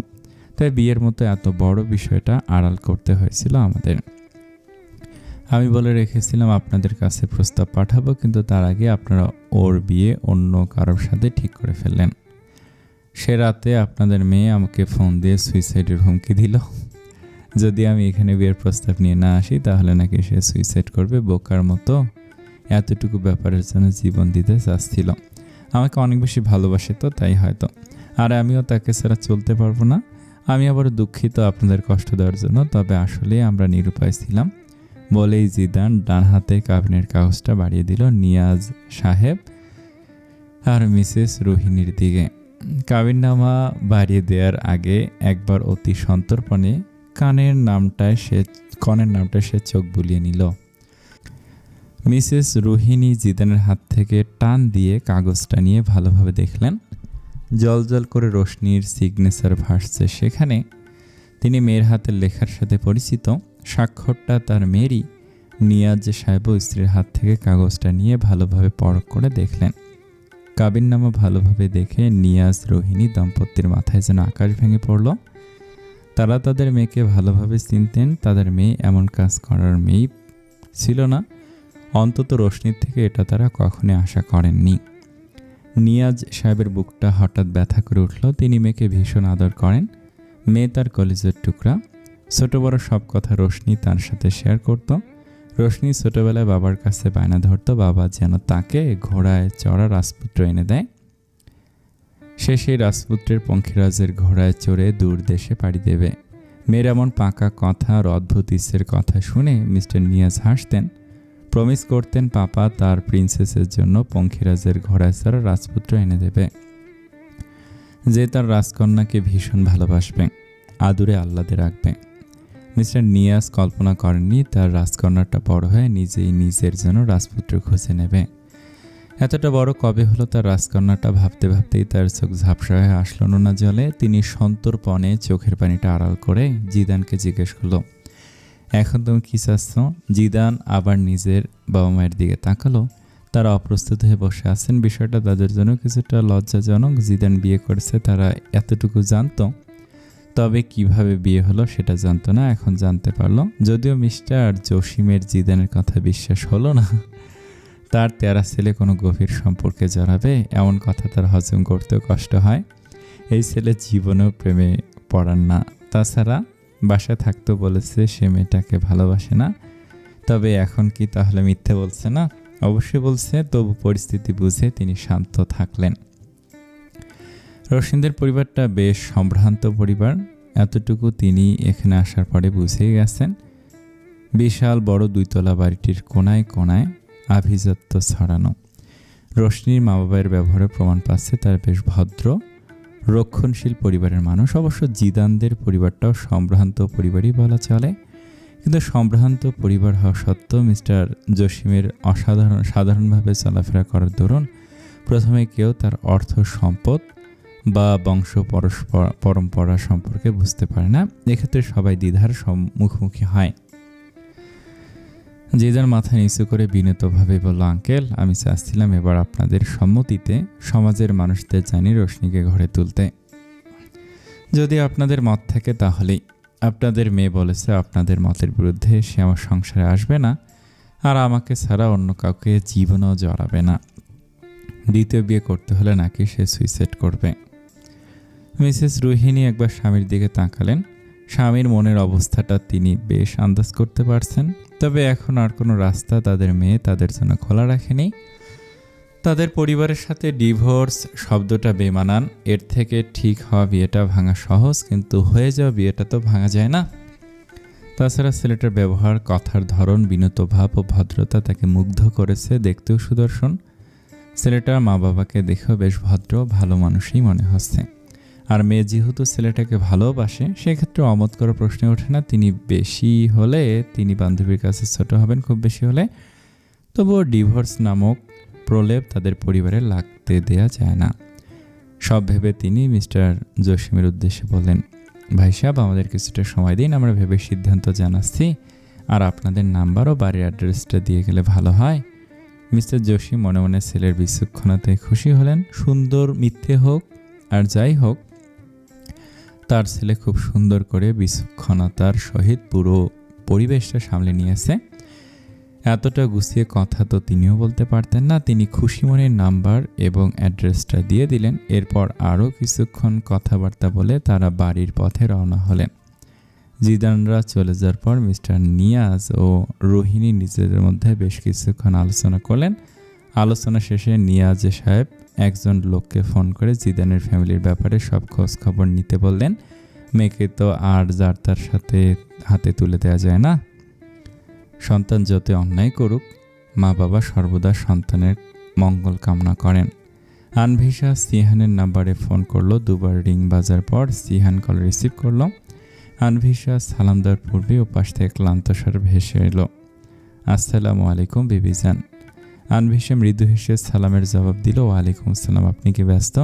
তাই বিয়ের মতো এত বড় বিষয়টা আড়াল করতে হয়েছিল আমাদের। আমি বলে রেখেছিলাম আপনাদের কাছে প্রস্তাব পাঠাবো, কিন্তু তার আগে আপনারা ওর বিয়ে অন্য কারোর সাথে ঠিক করে ফেললেন। সে রাতে আপনাদের মেয়ে আমাকে ফোন দিয়ে সুইসাইডের হুমকি দিল। যদি আমি এখানে বিয়ের প্রস্তাব নিয়ে না আসি তাহলে নাকি সে সুইসাইড করবে। বোকার মতো এতটুকু ব্যাপারের জন্য জীবন দিতে চাচ্ছিল। আমাকে অনেক বেশি ভালোবাসে তো, তাই হয়তো। আর আমিও তাকে ছাড়া চলতে পারবো না। আমি আবার দুঃখিত আপনাদের কষ্ট দেওয়ার জন্য, তবে আসলে আমরা নিরুপায় ছিলাম। বলেই জিদান ডান হাতে কাবিনের কাগজটা বাড়িয়ে দিল নিয়াজ সাহেব আর মিসেস রোহিণীর দিকে। কাবিননামা বাড়িয়ে দেওয়ার আগে একবার অতি সন্তর্পণে কনের নামটায় সে চোখ বুলিয়ে নিল। মিসেস রোহিণী জিদানের হাত থেকে টান দিয়ে কাগজটা নিয়ে ভালোভাবে দেখলেন। জলজল করে রোশনির সিগনেচার ভাসছে সেখানে। তিনি মেয়ের হাতের লেখার সাথে পরিচিত। স্বাক্ষরটা তার মেয়েরই। নিয়াজ সাহেব স্ত্রীর হাত থেকে কাগজটা নিয়ে ভালোভাবে পরখ করে দেখলেন। কাবিননামা ভালোভাবে দেখে নিয়াজ রোহিণী দম্পতির মাথায় যেন আকাশ ভেঙে পড়ল। তারা তাদের মেয়েকে ভালোভাবে চিনতেন। তাদের মেয়ে এমন কাজ করার মেয়েই ছিল না, অন্তত রোশনির থেকে এটা তারা কখনোই আশা করেননি। নিয়াজ সাহেবের বুকটা হঠাৎ ব্যথা করে উঠল। তিনি মেয়েকে ভীষণ আদর করেন। মেয়ে তার কলেজের টুকরা। ছোট বড় সব কথা রোশনি তার সাথে শেয়ার করত। রোশনি ছোটবেলায় বাবার কাছে বায়না ধরত বাবা যেন তাকে ঘোড়ায় চড়া রাজপুত্র এনে দেয়। সে সেই রাজপুত্রের পঙ্খিরাজের ঘোড়ায় চড়ে দূর দেশে পাড়ি দেবে। মেয়ের এমন পাকা কথা আর অদ্ভুত ইচ্ছের কথা শুনে মিস্টার নিয়াজ হাসতেন। প্রমিস করতেন পাপা তার প্রিন্সেসের জন্য পঙ্খিরাজের ঘোড়ায় চড়া রাজপুত্র এনে দেবে। যে তার রাজকন্যাকে ভীষণ ভালোবাসবে, আদুরে আহ্লাদে রাখবে। মিস্টার নিয়াজ কল্পনা করেননি তার রাজকন্যাটা বড় হয়ে নিজেই নিজের জন্য রাজপুত্র খুঁজে নেবে। এতটা বড় কবে হলো তার রাজকন্যাটা ভাবতে ভাবতেই তার চোখ ঝাপসা হয়ে আসলো নোনা জলে। তিনি সন্তর্পণে চোখের পানিটা আড়াল করে জিদানকে জিজ্ঞেস করলো, এখন তুমি কী চাচ্ছ? জিদান আবার নিজের বাবা মায়ের দিকে তাকালো। তারা অপ্রস্তুত হয়ে বসে আছেন। বিষয়টা তাদের জন্য কিছুটা লজ্জাজনক। জিদান বিয়ে করেছে তারা এতটুকু জানতো, তবে কিভাবে বিয়ে হলো সেটা জানতো না। এখন জানতে পারলো। যদিও মিস্টার জসিমের জিদানের কথা বিশ্বাস হলো না। তার তেরা ছেলে কোনো গভীর সম্পর্কে জড়াবে এমন কথা তার হজম করতেও কষ্ট হয়। এই ছেলে জীবনেও প্রেমে পড়ান না। তাছাড়া বাসায় থাকতেও বলেছে সে মেয়েটাকে ভালোবাসে না। তবে এখন কি তাহলে মিথ্যে বলছে না? অবশ্যই বলছে। তবু পরিস্থিতি বুঝে তিনি শান্ত থাকলেন। রশিদের পরিবারটা বেশ সম্ভ্রান্ত পরিবার, এতটুকু তিনি এখানে আসার পরে বুঝেই গেছেন। বিশাল বড় 2 তলা বাড়িটির কোনায় কোনায় আভিজাত্য ছড়ানো। রোশনির মা বাবার ব্যবহারে প্রমাণ পাচ্ছে তার বেশ ভদ্র রক্ষণশীল পরিবারের মানুষ। অবশ্য জিদানদের পরিবারটাও সম্ভ্রান্ত পরিবারই বলা চলে। কিন্তু সম্ভ্রান্ত পরিবার হওয়া সত্ত্বেও মিস্টার জসিমের সাধারণভাবে চলাফেরা করার দরুন প্রথমে কেউ তার অর্থ সম্পদ বা বংশ পরম্পরা সম্পর্কে বুঝতে পারে না। এক্ষেত্রে সবাই দ্বিধার মুখোমুখি হয়। জিদান মাথা নিচু করে বিনীতভাবে বলল, আঙ্কেল, আমি চাচ্ছিলাম এবার আপনাদের সম্মতিতে সমাজের মানুষদের জানিয়ে রোশনিকে ঘরে তুলতে। যদি আপনাদের মত থাকে তাহলেই। আপনাদের মেয়ে বলেছে আপনাদের মতের বিরুদ্ধে সে আমার সংসারে আসবে না, আর আমাকে ছাড়া অন্য কাউকে জীবনও জড়াবে না। দ্বিতীয় বিয়ে করতে হলে নাকি সে সুইসাইড করবে। মিসেস রোহিণী একবার স্বামীর দিকে তাকালেন। স্বামীর মনের অবস্থাটা তিনি বেশ আন্দাজ করতে পারছেন। তবে এখন আর কোনো রাস্তা তাদের মেয়ে তাদের জন্য খোলা রাখেনি। তাদের পরিবারের সাথে ডিভোর্স শব্দটা বেমানান। এর থেকে ঠিক হওয়া বিয়েটা ভাঙা সহজ, কিন্তু হয়ে যাওয়া বিয়েটা তো ভাঙা যায় না। তাছাড়া ছেলেটার ব্যবহার, কথার ধরন, বিনত ভাব ও ভদ্রতা তাকে মুগ্ধ করেছে। দেখতেও সুদর্শন। ছেলেটার মা বাবাকে দেখেও বেশ ভদ্র ভালো মানুষই মনে হচ্ছে। আর মেয়ে যেহেতু ছেলেটাকে ভালোবাসে, সেক্ষেত্রে অমত করার প্রশ্ন ওঠে না। তিনি বেশি হলে তিনি বান্ধবীর কাছে ছোট হবেন, খুব বেশি হলে। তবুও ডিভোর্স নামক প্রলেপ তাদের পরিবারে লাগতে দেয়া যায় না। সব ভেবে তিনি মিস্টার জসিমের উদ্দেশ্যে বললেন, ভাই সাহেব, আমাদের কিছুটা সময় দিন, আমরা ভেবে সিদ্ধান্ত জানাচ্ছি। আর আপনাদের নাম্বার ও বাড়ির অ্যাড্রেসটা দিয়ে গেলে ভালো হয়। মিস্টার জসিম মনে মনে ছেলের বিচক্ষণতায় খুশি হলেন। সুন্দর মিথ্যে হোক আর যাই হোক, তার ছেলে খুব সুন্দর করে বিচক্ষণতার সহিত পুরো পরিবেশটা সামলে নিয়েছে। এতটা গুছিয়ে কথা তো তিনিও বলতে পারতেন না। তিনি খুশি মনের নাম্বার এবং অ্যাড্রেসটা দিয়ে দিলেন। এরপর আরও কিছুক্ষণ কথাবার্তা বলে তারা বাড়ির পথে রওনা হলেন। জিদানরা চলে যাওয়ার পর মিস্টার নিয়াজ ও রোহিণী নিজেদের মধ্যে বেশ কিছুক্ষণ আলোচনা করলেন। আলোচনা শেষে নিয়াজ সাহেব একজন লোককে ফোন করে জিদানের ফ্যামিলির ব্যাপারে সব খোঁজ খবর নিতে বললেন। মেয়েকে তো আর যার তার সাথে হাতে তুলে দেওয়া যায় না। সন্তান যত অন্যায় করুক, মা বাবা সর্বদা সন্তানের মঙ্গল কামনা করেন। আনভিশা সিহানের নাম্বারে ফোন করলো। 2বার রিং বাজার পর সিহান কল রিসিভ করলো। আনভিশা সালাম দেওয়ার পূর্বে ওপাশ থেকে ক্লান্ত স্বর ভেসে এলো, আসসালামু আলাইকুম বিবিজান। আনভিশা মৃদু হেসে সালামের জবাব দিল, ওয়ালাইকুম আসসালাম, আপনি কি ব্যস্ত?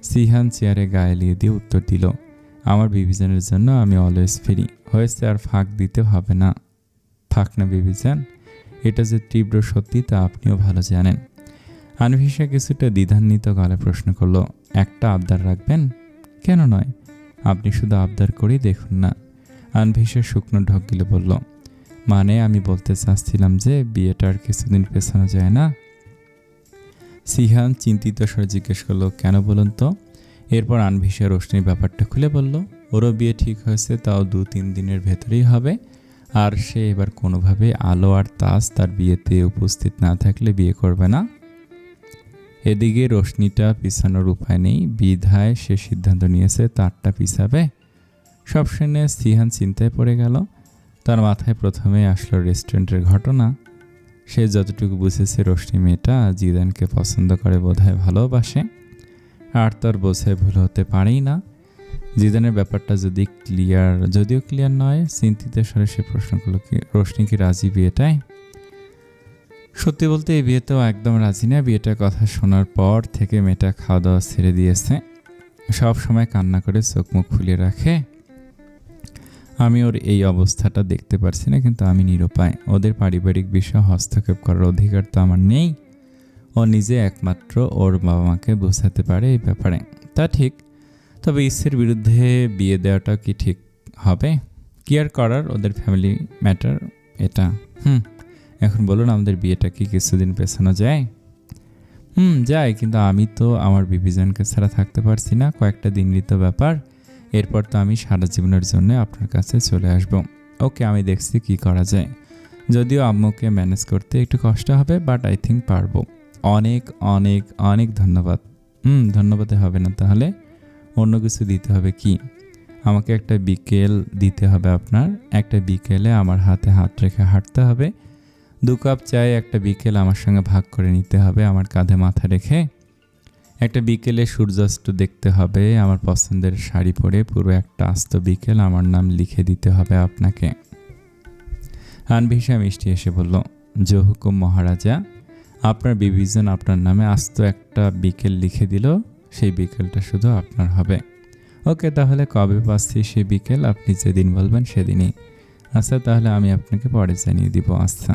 সিহান চেয়ারে গায়ে এলিয়ে দিয়ে উত্তর দিল, আমার বিবিজানের জন্য আমি অলওয়েজ ফ্রি। হয়েছে, আর ফাঁক দিতে হবে না। ফাঁক না বিবিজান, এটা যে তীব্র সত্যি তা আপনিও ভালো জানেন। আনভিশা কিছুটা দ্বিধান্বিত গলায় প্রশ্ন করলো, একটা আবদার রাখবেন? কেন নয়, আপনি শুধু আবদার করেই দেখুন না। আনভিশা শুকনো ঢোক গিলে বলল, মানে আমি বলতে চাচ্ছিলাম যে বিয়েটা আর কিছুদিন পেছানো যায় না। সিহান চিন্তিত স্বরে জিজ্ঞেস করলো, কেন বলুন তো? এরপর আনভিশা রোশনির ব্যাপারটা খুলে বলল। ওরও বিয়ে ঠিক হয়েছে, তাও 2-3 দিনের ভেতরেই হবে। আর সে এবার কোনোভাবে আলো আর তাজ তার বিয়েতে উপস্থিত না থাকলে বিয়ে করবে না। এদিকে রোশনিটা পিছানোর উপায় নেই, বিধায় সে সিদ্ধান্ত নিয়েছে তারটা পিছাবে। সব শুনে সিহান চিন্তায় পড়ে গেল। তার মাথায় প্রথমে আসলো রেস্টুরেন্টের ঘটনা। সে যতটুকু বুঝেছে রোশনি মেয়েটা জিদানকে পছন্দ করে, বোধহয় ভালোবাসে। আর তার বোঝায় ভুল হতে পারেই না। জিদানের ব্যাপারটা যদিও ক্লিয়ার নয়, চিন্তিত স্বরে সে প্রশ্ন করল, কি রোশনি কি রাজি বিয়েটায়? সত্যি বলতে এই বিয়েতেও একদম রাজি না। বিয়েটার কথা শোনার পর থেকে মেয়েটা খাওয়া দাওয়া ছেড়ে দিয়েছে, সব সময় কান্না করে চোখ মুখ ফুলিয়ে রাখে। আমি ওর এই অবস্থাটা দেখতে পারছি না, কিন্তু আমি নিরুপায়। ওদের পারিবারিক বিষয়ে হস্তক্ষেপ করার অধিকার তো আমার নেই। ও নিজে একমাত্র ওর বাবা মাকে বোঝাতে পারে এই ব্যাপারে। তা ঠিক, তবে ইচ্ছের বিরুদ্ধে বিয়ে দেওয়াটা কি ঠিক হবে? কি আর করার, ওদের ফ্যামিলি ম্যাটার এটা। এখন বলুন, আমাদের বিয়েটা কি কিছুদিন পেছানো যায়? যায়, কিন্তু আমি তো আমার বিবিজনকে ছাড়া থাকতে পারছি না। কয়েকটা দিনেরই তো ব্যাপার, এরপর তো আমি সারা জীবনের জন্য আপনার কাছে চলে আসব। ওকে, আমি দেখছি কি করা যায়। যদিও আম্মুকে ম্যানেজ করতে একটু কষ্ট হবে, বাট আই থিঙ্ক পারবো। অনেক অনেক অনেক ধন্যবাদ। ধন্যবাদে হবে না, তাহলে অন্য কিছু দিতে হবে। কি? আমাকে একটা বিকেল দিতে হবে আপনার। একটা বিকেলে আমার হাতে হাত রেখে হাঁটতে হবে। 2 কাপ চায়ে একটা বিকেল আমার সঙ্গে ভাগ করে নিতে হবে আমার কাঁধে মাথা রেখে। একটা বিকেলে সূর্যাস্ত দেখতে হবে আমার পছন্দের শাড়ি পরে। পুরো একটা আস্ত বিকেল আমার নাম লিখে দিতে হবে আপনাকে। আনভিশা মিষ্টি এসে বলল, জো হুকুম মহারাজা। আপনার বিবিজন আপনার নামে আস্ত একটা বিকেল লিখে দিল, সেই বিকেলটা শুধু আপনার হবে। ওকে, তাহলে কবে পাচ্ছি সেই বিকেল? আপনি যেদিন বলবেন সেদিনই। আচ্ছা, তাহলে আমি আপনাকে পরে জানিয়ে দিব। আচ্ছা।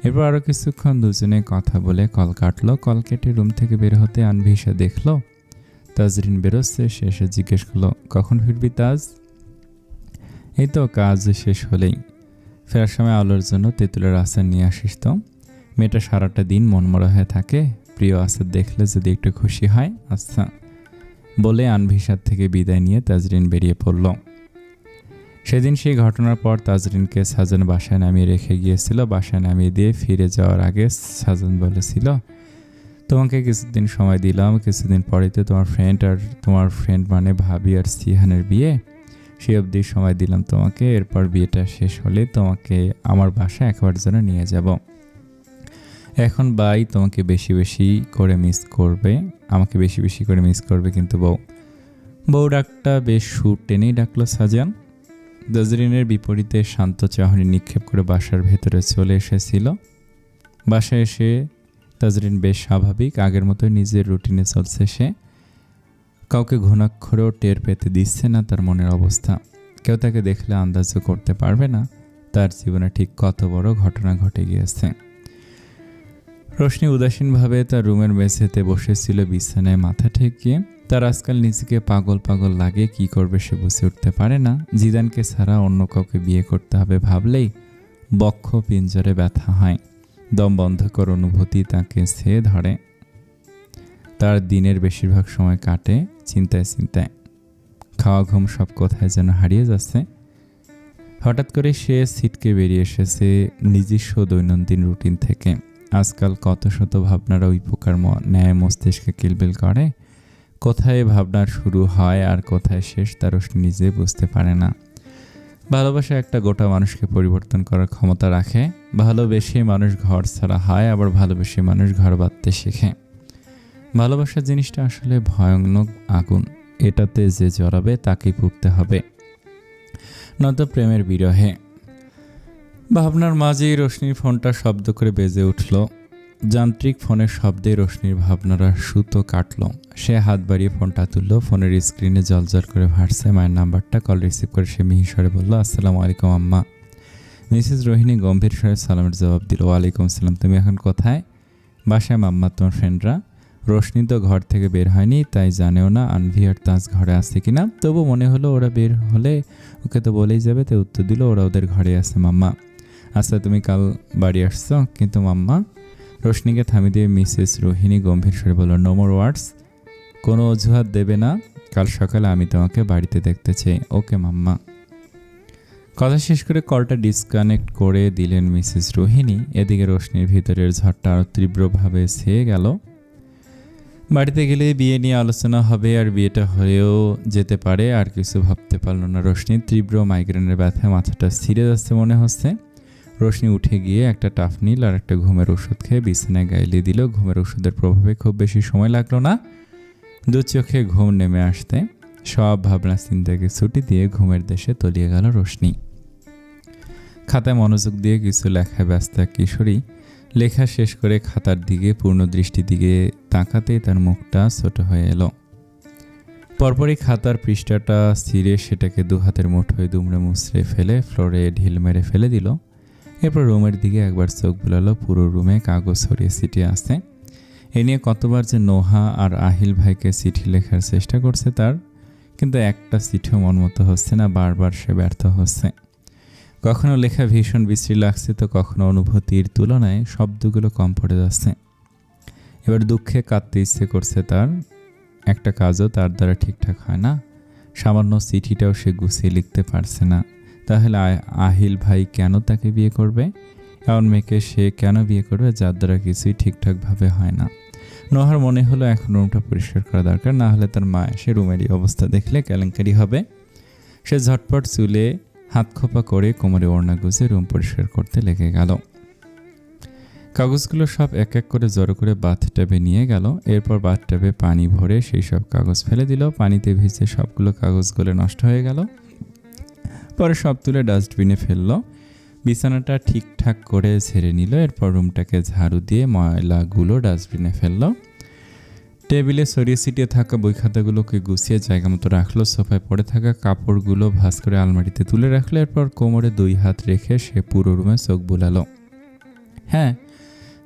এরপর আরও কিছুক্ষণ দুজনে কথা বলে কল কাটলো। কল কেটে রুম থেকে বের হতে আনভিশা দেখলো তাজরিন বেরোচ্ছে। সে এসে জিজ্ঞেস করলো, কখন ফিরবি তাজ? এই তো কাজ শেষ হলেই। ফেরার সময় আলোর জন্য তেঁতুলের আচার নিয়ে আসিস তো। মেয়েটা সারাটা দিন মনমরা হয়ে থাকে, প্রিয় আচার দেখলে যদি একটু খুশি হয়। আচ্ছা বলে আনভিশার থেকে বিদায় নিয়ে তাজরিন বেরিয়ে পড়ল। সেদিন সেই ঘটনার পর তাজরিনকে সাজান বাসায় নামিয়ে রেখে গিয়েছিল। বাসায় নামিয়ে দিয়ে ফিরে যাওয়ার আগে সাজান বলেছিল, তোমাকে কিছুদিন সময় দিলাম, কিছুদিন পরেই তো তোমার ফ্রেন্ড মানে ভাবি আর সিহানের বিয়ে। সে অবধি সময় দিলাম তোমাকে। এরপর বিয়েটা শেষ হলে তোমাকে আমার বাসায় একবার জন্য নিয়ে যাব। এখন বাই তোমাকে বেশি বেশি করে মিস করবে, আমাকে বেশি বেশি করে মিস করবে। কিন্তু বউ ডাকটা বেশ সুর টেনেই ডাকলো সাজান। তাজরিনের বিপরীতে শান্ত চাহনি নিক্ষেপ করে বাসার ভেতরে চলে এসেছিল। বাসায় এসে তাজরিন বেশ স্বাভাবিক, আগের মতোই নিজের রুটিনে চলছে সে। কাউকে ঘুণাক্ষরেও টের পেতে দিচ্ছে না তার মনের অবস্থা। কেউ তাকে দেখলে আন্দাজও করতে পারবে না তার জীবনে ঠিক কত বড় ঘটনা ঘটে গিয়েছে। রোশনি উদাসীনভাবে তার রুমের মেঝেতে বসেছিল, বিছানায় মাথা ঠেকিয়ে। তার আজকাল নিজেকে পাগল পাগল লাগে, কি করবে সে বুঝে উঠতে পারে না। জিদানকে ছাড়া অন্য কাউকে বিয়ে করতে হবে ভাবলেই বক্ষ পিঞ্জরে ব্যথা হয়। দম বন্ধকর অনুভূতি তাকে ছেয়ে ধরে। তার দিনের বেশিরভাগ সময় কাটে চিন্তায় চিন্তায়। খাওয়া ঘুম সব কোথায় যেন হারিয়ে যাচ্ছে। হঠাৎ করে সে ছিটকে বেরিয়ে এসেছে নিজস্ব দৈনন্দিন রুটিন থেকে। আজকাল কত শত ভাবনারা ওই প্রকার ন্যায় মস্তিষ্কে কিলবিল করে। কোথায় ভাবনার শুরু হয় আর কোথায় শেষ তা রোশনি নিজে বুঝতে পারে না। ভালোবাসা একটা গোটা মানুষকে পরিবর্তন করার ক্ষমতা রাখে। ভালোবেসে মানুষ ঘর ছাড়া হয়, আবার ভালোবেসে মানুষ ঘর বাঁধতে শেখে। ভালোবাসার জিনিসটা আসলে ভয়ানক আগুন, এটাতে যে জড়াবে তাকেই পুড়তে হবে, নয়তো প্রেমের বিরহে। ভাবনার মাঝেই রোশনির ফোনটা শব্দ করে বেজে উঠল। যান্ত্রিক ফোনের শব্দে রোশনির ভাবনারা সুতো কাটল। সে হাত বাড়িয়ে ফোনটা তুলল। ফোনের স্ক্রিনে জলজল করে ভাসছে মায়ের নাম্বারটা। কল রিসিভ করে সে মিহিস্বরে বলল, আসসালামু আলাইকুম আম্মা। মিসেস রোহিণী গম্ভীর স্বরে সালামের জবাব দিল, ওয়ালাইকুম সালাম। তুমি এখন কোথায়? বাসায় মাম্মা, তোমার ফ্রেন্ডরা? রোশনি তো ঘর থেকে বের হয়নি, তাই জানেও না আনভি আর তাজ ঘরে আছে কিনা। তবু মনে হলো ওরা বের হলে ওকে তো বলেই যাবে, তাই উত্তর দিল, ওরা ওদের ঘরে আছে মাম্মা। আচ্ছা, তুমি কাল বাড়ি আসছো কিন্তু মাম্মা? রোশনিকে থামিয়ে দিয়ে মিসেস রোহিণী গম্ভীর স্বরে বলল, নো মোর ওয়ার্ডস। কোনো অজুহাত দেবে না। কাল সকালে আমি তোমাকে বাড়িতে দেখতে চাই। ওকে মাম্মা। কথা শেষ করে কলটা ডিসকানেক্ট করে দিলেন মিসেস রোহিণী। এদিকে রোশনির ভিতরের ঝড়টা আরও তীব্রভাবে ছেয়ে গেল। বাড়িতে গেলে বিয়ে নিয়ে আলোচনা হবে, আর বিয়েটা হয়েও যেতে পারে। আর কিছু ভাবতে পারল না রোশনি। তীব্র মাইগ্রেনের ব্যথায় মাথাটা ছিঁড়ে যাচ্ছে মনে হচ্ছে। রোশনি উঠে গিয়ে একটা টাফ নিল আর একটা ঘুমের ওষুধ খেয়ে বিছানায় গাইলে দিল। ঘুমের ওষুধের প্রভাবে খুব বেশি সময় লাগলো না। দু চোখে ঘুম নেমে আসতে সব ভাবনা চিন্তাকে ছুটি দিয়ে ঘুমের দেশে তলিয়ে গেল রোশনি। খাতায় মনোযোগ দিয়ে কিছু লেখায় ব্যস্ত এক কিশোরী লেখা শেষ করে খাতার দিকে পূর্ণ দৃষ্টির দিকে তাকাতেই তার মুখটা ছোট হয়ে এলো। পরপরই খাতার পৃষ্ঠাটা ছিঁড়ে সেটাকে দু হাতের মুঠোয় দুমড়ে মুচড়ে ফেলে ফ্লোরে ঢিল মেরে ফেলে দিল। এরপর রুমের দিকে একবার চোখ বুলালো। পুরো রুমে কাগজ ছড়িয়ে ছিটিয়ে আছে। এ নিয়ে কতবার যে নোহা আর আহিল ভাইকে চিঠি লেখার চেষ্টা করছে তার, কিন্তু একটা চিঠিও মনমতো হচ্ছে না। বারবার সে ব্যর্থ হচ্ছে। কখনো লেখা ভীষণ বিশ্রী লাগছে, তো কখনো অনুভূতির তুলনায় শব্দগুলো কম পড়ে যাচ্ছে। এবার দুঃখে কাঁদতে ইচ্ছে করছে তার। একটা কাজও তার দ্বারা ঠিকঠাক হয় না। সামান্য চিঠিটাও সে গুছিয়ে লিখতে পারছে না। তাহলে আহিল ভাই কেন তাকে বিয়ে করবে? এমন মেয়েকে সে কেন বিয়ে করবে যার দ্বারা কিছুই ঠিকঠাকভাবে হয় না? নোহার মনে হলো এখন রুমটা পরিষ্কার করা দরকার, না হলে তার মা এসে রুমেরই অবস্থা দেখলে কেলেঙ্কারি হবে। সে ঝটপট চুলে হাত খোপা করে কোমরে ওড়না গুজে রুম পরিষ্কার করতে লেগে গেল। কাগজগুলো সব এক এক করে জড়ো করে বাথট্যাবে নিয়ে গেল। এরপর বাথট্যাবে পানি ভরে সেই সব কাগজ ফেলে দিল। পানিতে ভিজে সবগুলো কাগজ গলে নষ্ট হয়ে গেল। পরে সব তুলে ডাস্টবিনে ফেলল। বিছানাটা ঠিকঠাক করে ঝেড়ে নিল। এরপর রুমটাকে ঝাড়ু দিয়ে ময়লাগুলো ডাস্টবিনে ফেলল। টেবিলে ছড়িয়ে ছিটিয়ে থাকা বই খাতাগুলোকে গুছিয়ে জায়গা মতো রাখলো। সোফায় পড়ে থাকা কাপড়গুলো ভাঁজ করে আলমারিতে তুলে রাখলো। এরপর কোমরে 2 হাত রেখে সে পুরো রুমে চোখ বুলালো। হ্যাঁ,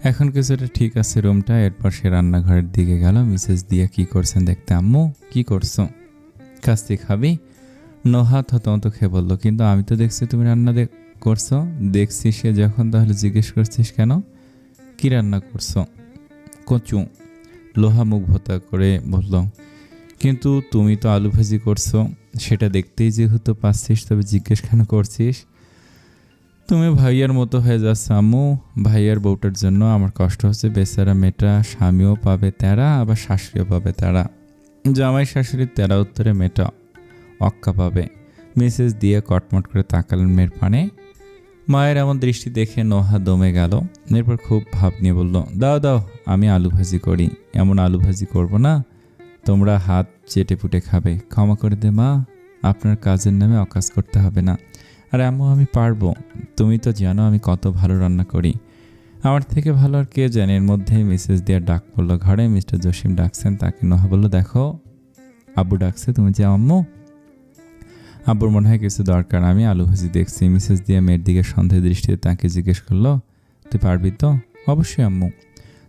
এখন কিছুটা ঠিক আছে রুমটা। এরপর সে রান্নাঘরের দিকে গেল। মিসেস দিয়া কি করছেন দেখতে। আম্মু, কি করছো? কাস্তি খাবি? নোহা থতমত খেয়ে বলল, কিন্তু আমি তো দেখছি তুমি রান্না করছো। দেখছি সে যখন, তাহলে জিজ্ঞেস করছিস কেন? কি রান্না করছো? কচু। লোহা মুখ ভোতা করে বলল, কিন্তু তুমি তো আলু ভাজি করছো। সেটা দেখতেই যেহেতু পাচ্ছিস, তবে জিজ্ঞেস কেন করছিস? তুমি ভাইয়ার মতো হয়ে যাচ্ছ আম্মু। ভাইয়ার বউটার জন্য আমার কষ্ট হচ্ছে। বেচারা মেয়েটা স্বামীও পাবে তেরা, আবার শাশুড়িও পাবে তেরা। জামাই শাশুড়ির তেরা উত্তরে মেয়েটা অক্কা পাবে। মিসেস দিয়ে কটমট করে তাকালেন মেয়ের পানে। মায়ের এমন দৃষ্টি দেখে নোহা দমে গেল। এরপর খুব ভাব নিয়ে বলল, দাও দাও, আমি আলু ভাজি করি। এমন আলু ভাজি করবো না, তোমরা হাত চেটে পুটে খাবে। ক্ষমা করে দে মা, আপনার কাজের নামে অকাজ করতে হবে না। আরে আম্মু, আমি পারবো। তুমি তো জানো আমি কত ভালো রান্না করি। আমার থেকে ভালো আর কে জানে। এর মধ্যে মিসেস দিয়ার ডাক পড়লো ঘরে। মিস্টার জসিম ডাকছেন তাকে। নোহা বলল, দেখো আব্বু ডাকছে, তুমি যাও আম্মু। আব্বুর মনে হয় কিছু দরকার, আমি আলু ভাজি দেখছি। মিসেস দিয়া মেয়ের দিকে সন্দেহ দৃষ্টিতে তাকে জিজ্ঞেস করলো, তুই পারবি তো? অবশ্যই আম্মু,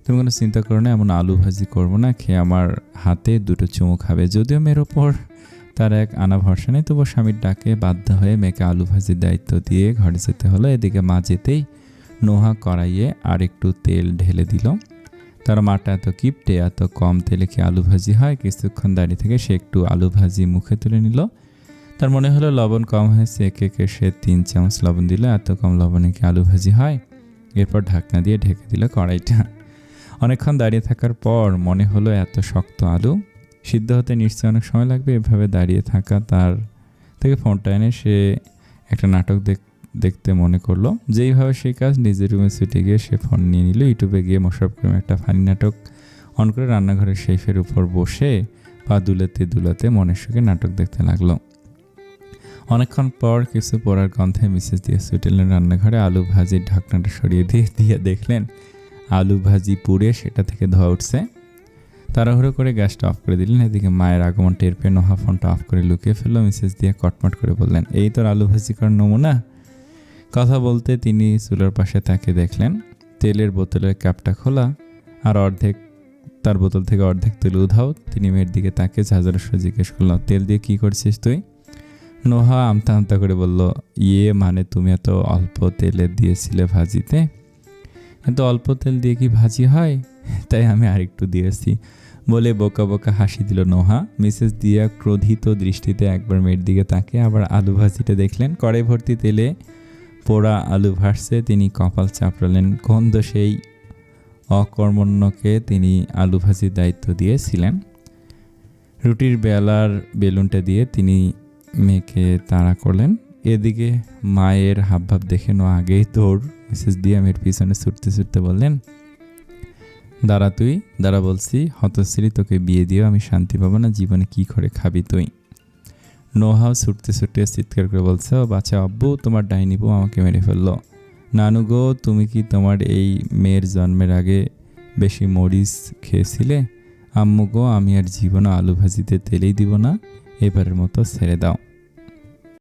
তুমি কোনো চিন্তা করো না। এমন আলু ভাজি করবো না, খেয়ে আমার হাতে 2 চুমু খাবে। যদিও মেয়ের ওপর তার এক আনা ভরসা নেই, তবুও স্বামীর ডাকে বাধ্য হয়ে মেয়েকে আলু ভাজির দায়িত্ব দিয়ে ঘরে যেতে হলো। এদিকে মা যেতেই নোহা কড়াইয়ে আর একটু তেল ঢেলে দিল। তার মাটা এত কিপটে, এত কম তেলে কি আলু ভাজি হয়? কিছুক্ষণ দাঁড়িয়ে থেকে সে একটু আলু ভাজি মুখে তুলে নিল। তার মনে হলো লবণ কম হয়েছে। একে সে 3 চামচ লবণ দিল। এত কম লবণে কি আলু ভাজি হয়? এরপর ঢাকনা দিয়ে ঢেকে দিল কড়াইটা। অনেকক্ষণ দাঁড়িয়ে থাকার পর মনে হলো এত শক্ত আলু সিদ্ধ হতে নিশ্চয়ই অনেক সময় লাগবে। এভাবে দাঁড়িয়ে থাকা তার থেকে ফোনটা এনে সে একটা নাটক দেখতে মনে করলো। যেইভাবে সেই কাজ, নিজের রুমে ছুটে গিয়ে সে ফোন নিয়ে নিল। ইউটিউবে গিয়ে মোশাররফ করিম একটা ফানি নাটক অন করে রান্নাঘরের শেফের উপর বসে পা দুলাতে দুলাতে মনের সুখে নাটক দেখতে লাগলো। অনেকক্ষণ পর কিছু পড়ার গন্ধে মিসেস দিয়ে ছুটে এলেন রান্নাঘরে। আলু ভাজির ঢাকনাটা সরিয়ে দিয়ে দেখলেন আলু ভাজি পুড়ে সেটা থেকে ধোয়া উঠছে। তাড়াহুড়ো করে গ্যাসটা অফ করে দিলেন। এদিকে মায়ের আগমন টের পেয়ে নোহা ফোনটা অফ করে লুকিয়ে ফেলল। মিসেস দিয়ে কটমট করে বললেন, এই তোর আলু ভাজি করার নমুনা। কথা বলতে তিনি চুলার পাশে তাকে দেখলেন। তেলের বোতলের ক্যাপটা খোলা আর তার বোতল থেকে অর্ধেক তেল উধাও। তিনি মেয়ের দিকে তাকে ঝাঁঝার সহ জিজ্ঞেস করল, তেল দিয়ে কি করছিস তুই? নোহা আমতা আমতা করে বলল, মানে তুমি এত অল্প তেলে দিয়েছিলে ভাজিতে? এত অল্প তেল দিয়ে কি ভাজি হয়? তাই আমি আরেকটু দিয়েছি বলে বোকা বোকা হাসি দিল নোহা। মিসেস দিয়া ক্রোধিত দৃষ্টিতে একবার মেয়ের দিকে তাকে আবার আলু ভাজিটা দেখলেন। কড়াই ভর্তি তেলে পোড়া আলু ভাসছে। তিনি কপাল চাপড়ালেন। কোন সেই অকর্মণ্যকে তিনি আলু ভাজির দায়িত্ব দিয়েছিলেন? রুটির বেলুনটা দিয়ে তিনি মেয়েকে তাড়া করলেন। এদিকে মায়ের হাবভাব দেখে আগেই তোর মিসেস দিয়া মেয়ের পিছনে ছুটতে ছুটতে বললেন, দাঁড়া তুই, দাঁড়া বলছি, হতশ্রী, তোকে বিয়ে দিয়েও আমি শান্তি পাবো না, জীবনে কি করে খাবি তুই? নোহাও ছুটতে ছুটতে চিৎকার করে বলছে, ও বাচ্চা আব্বু, তোমার ডাইনি বউ আমাকে মেরে ফেললো। নানু গো, তুমি কি তোমার এই মেয়ের জন্মের আগে বেশি মরিচ খেয়েছিলে? আম্মু গো, আমি আর জীবনে আলু ভাজিতে তেলেই দিব না, এবারের মতো ছেড়ে দাও।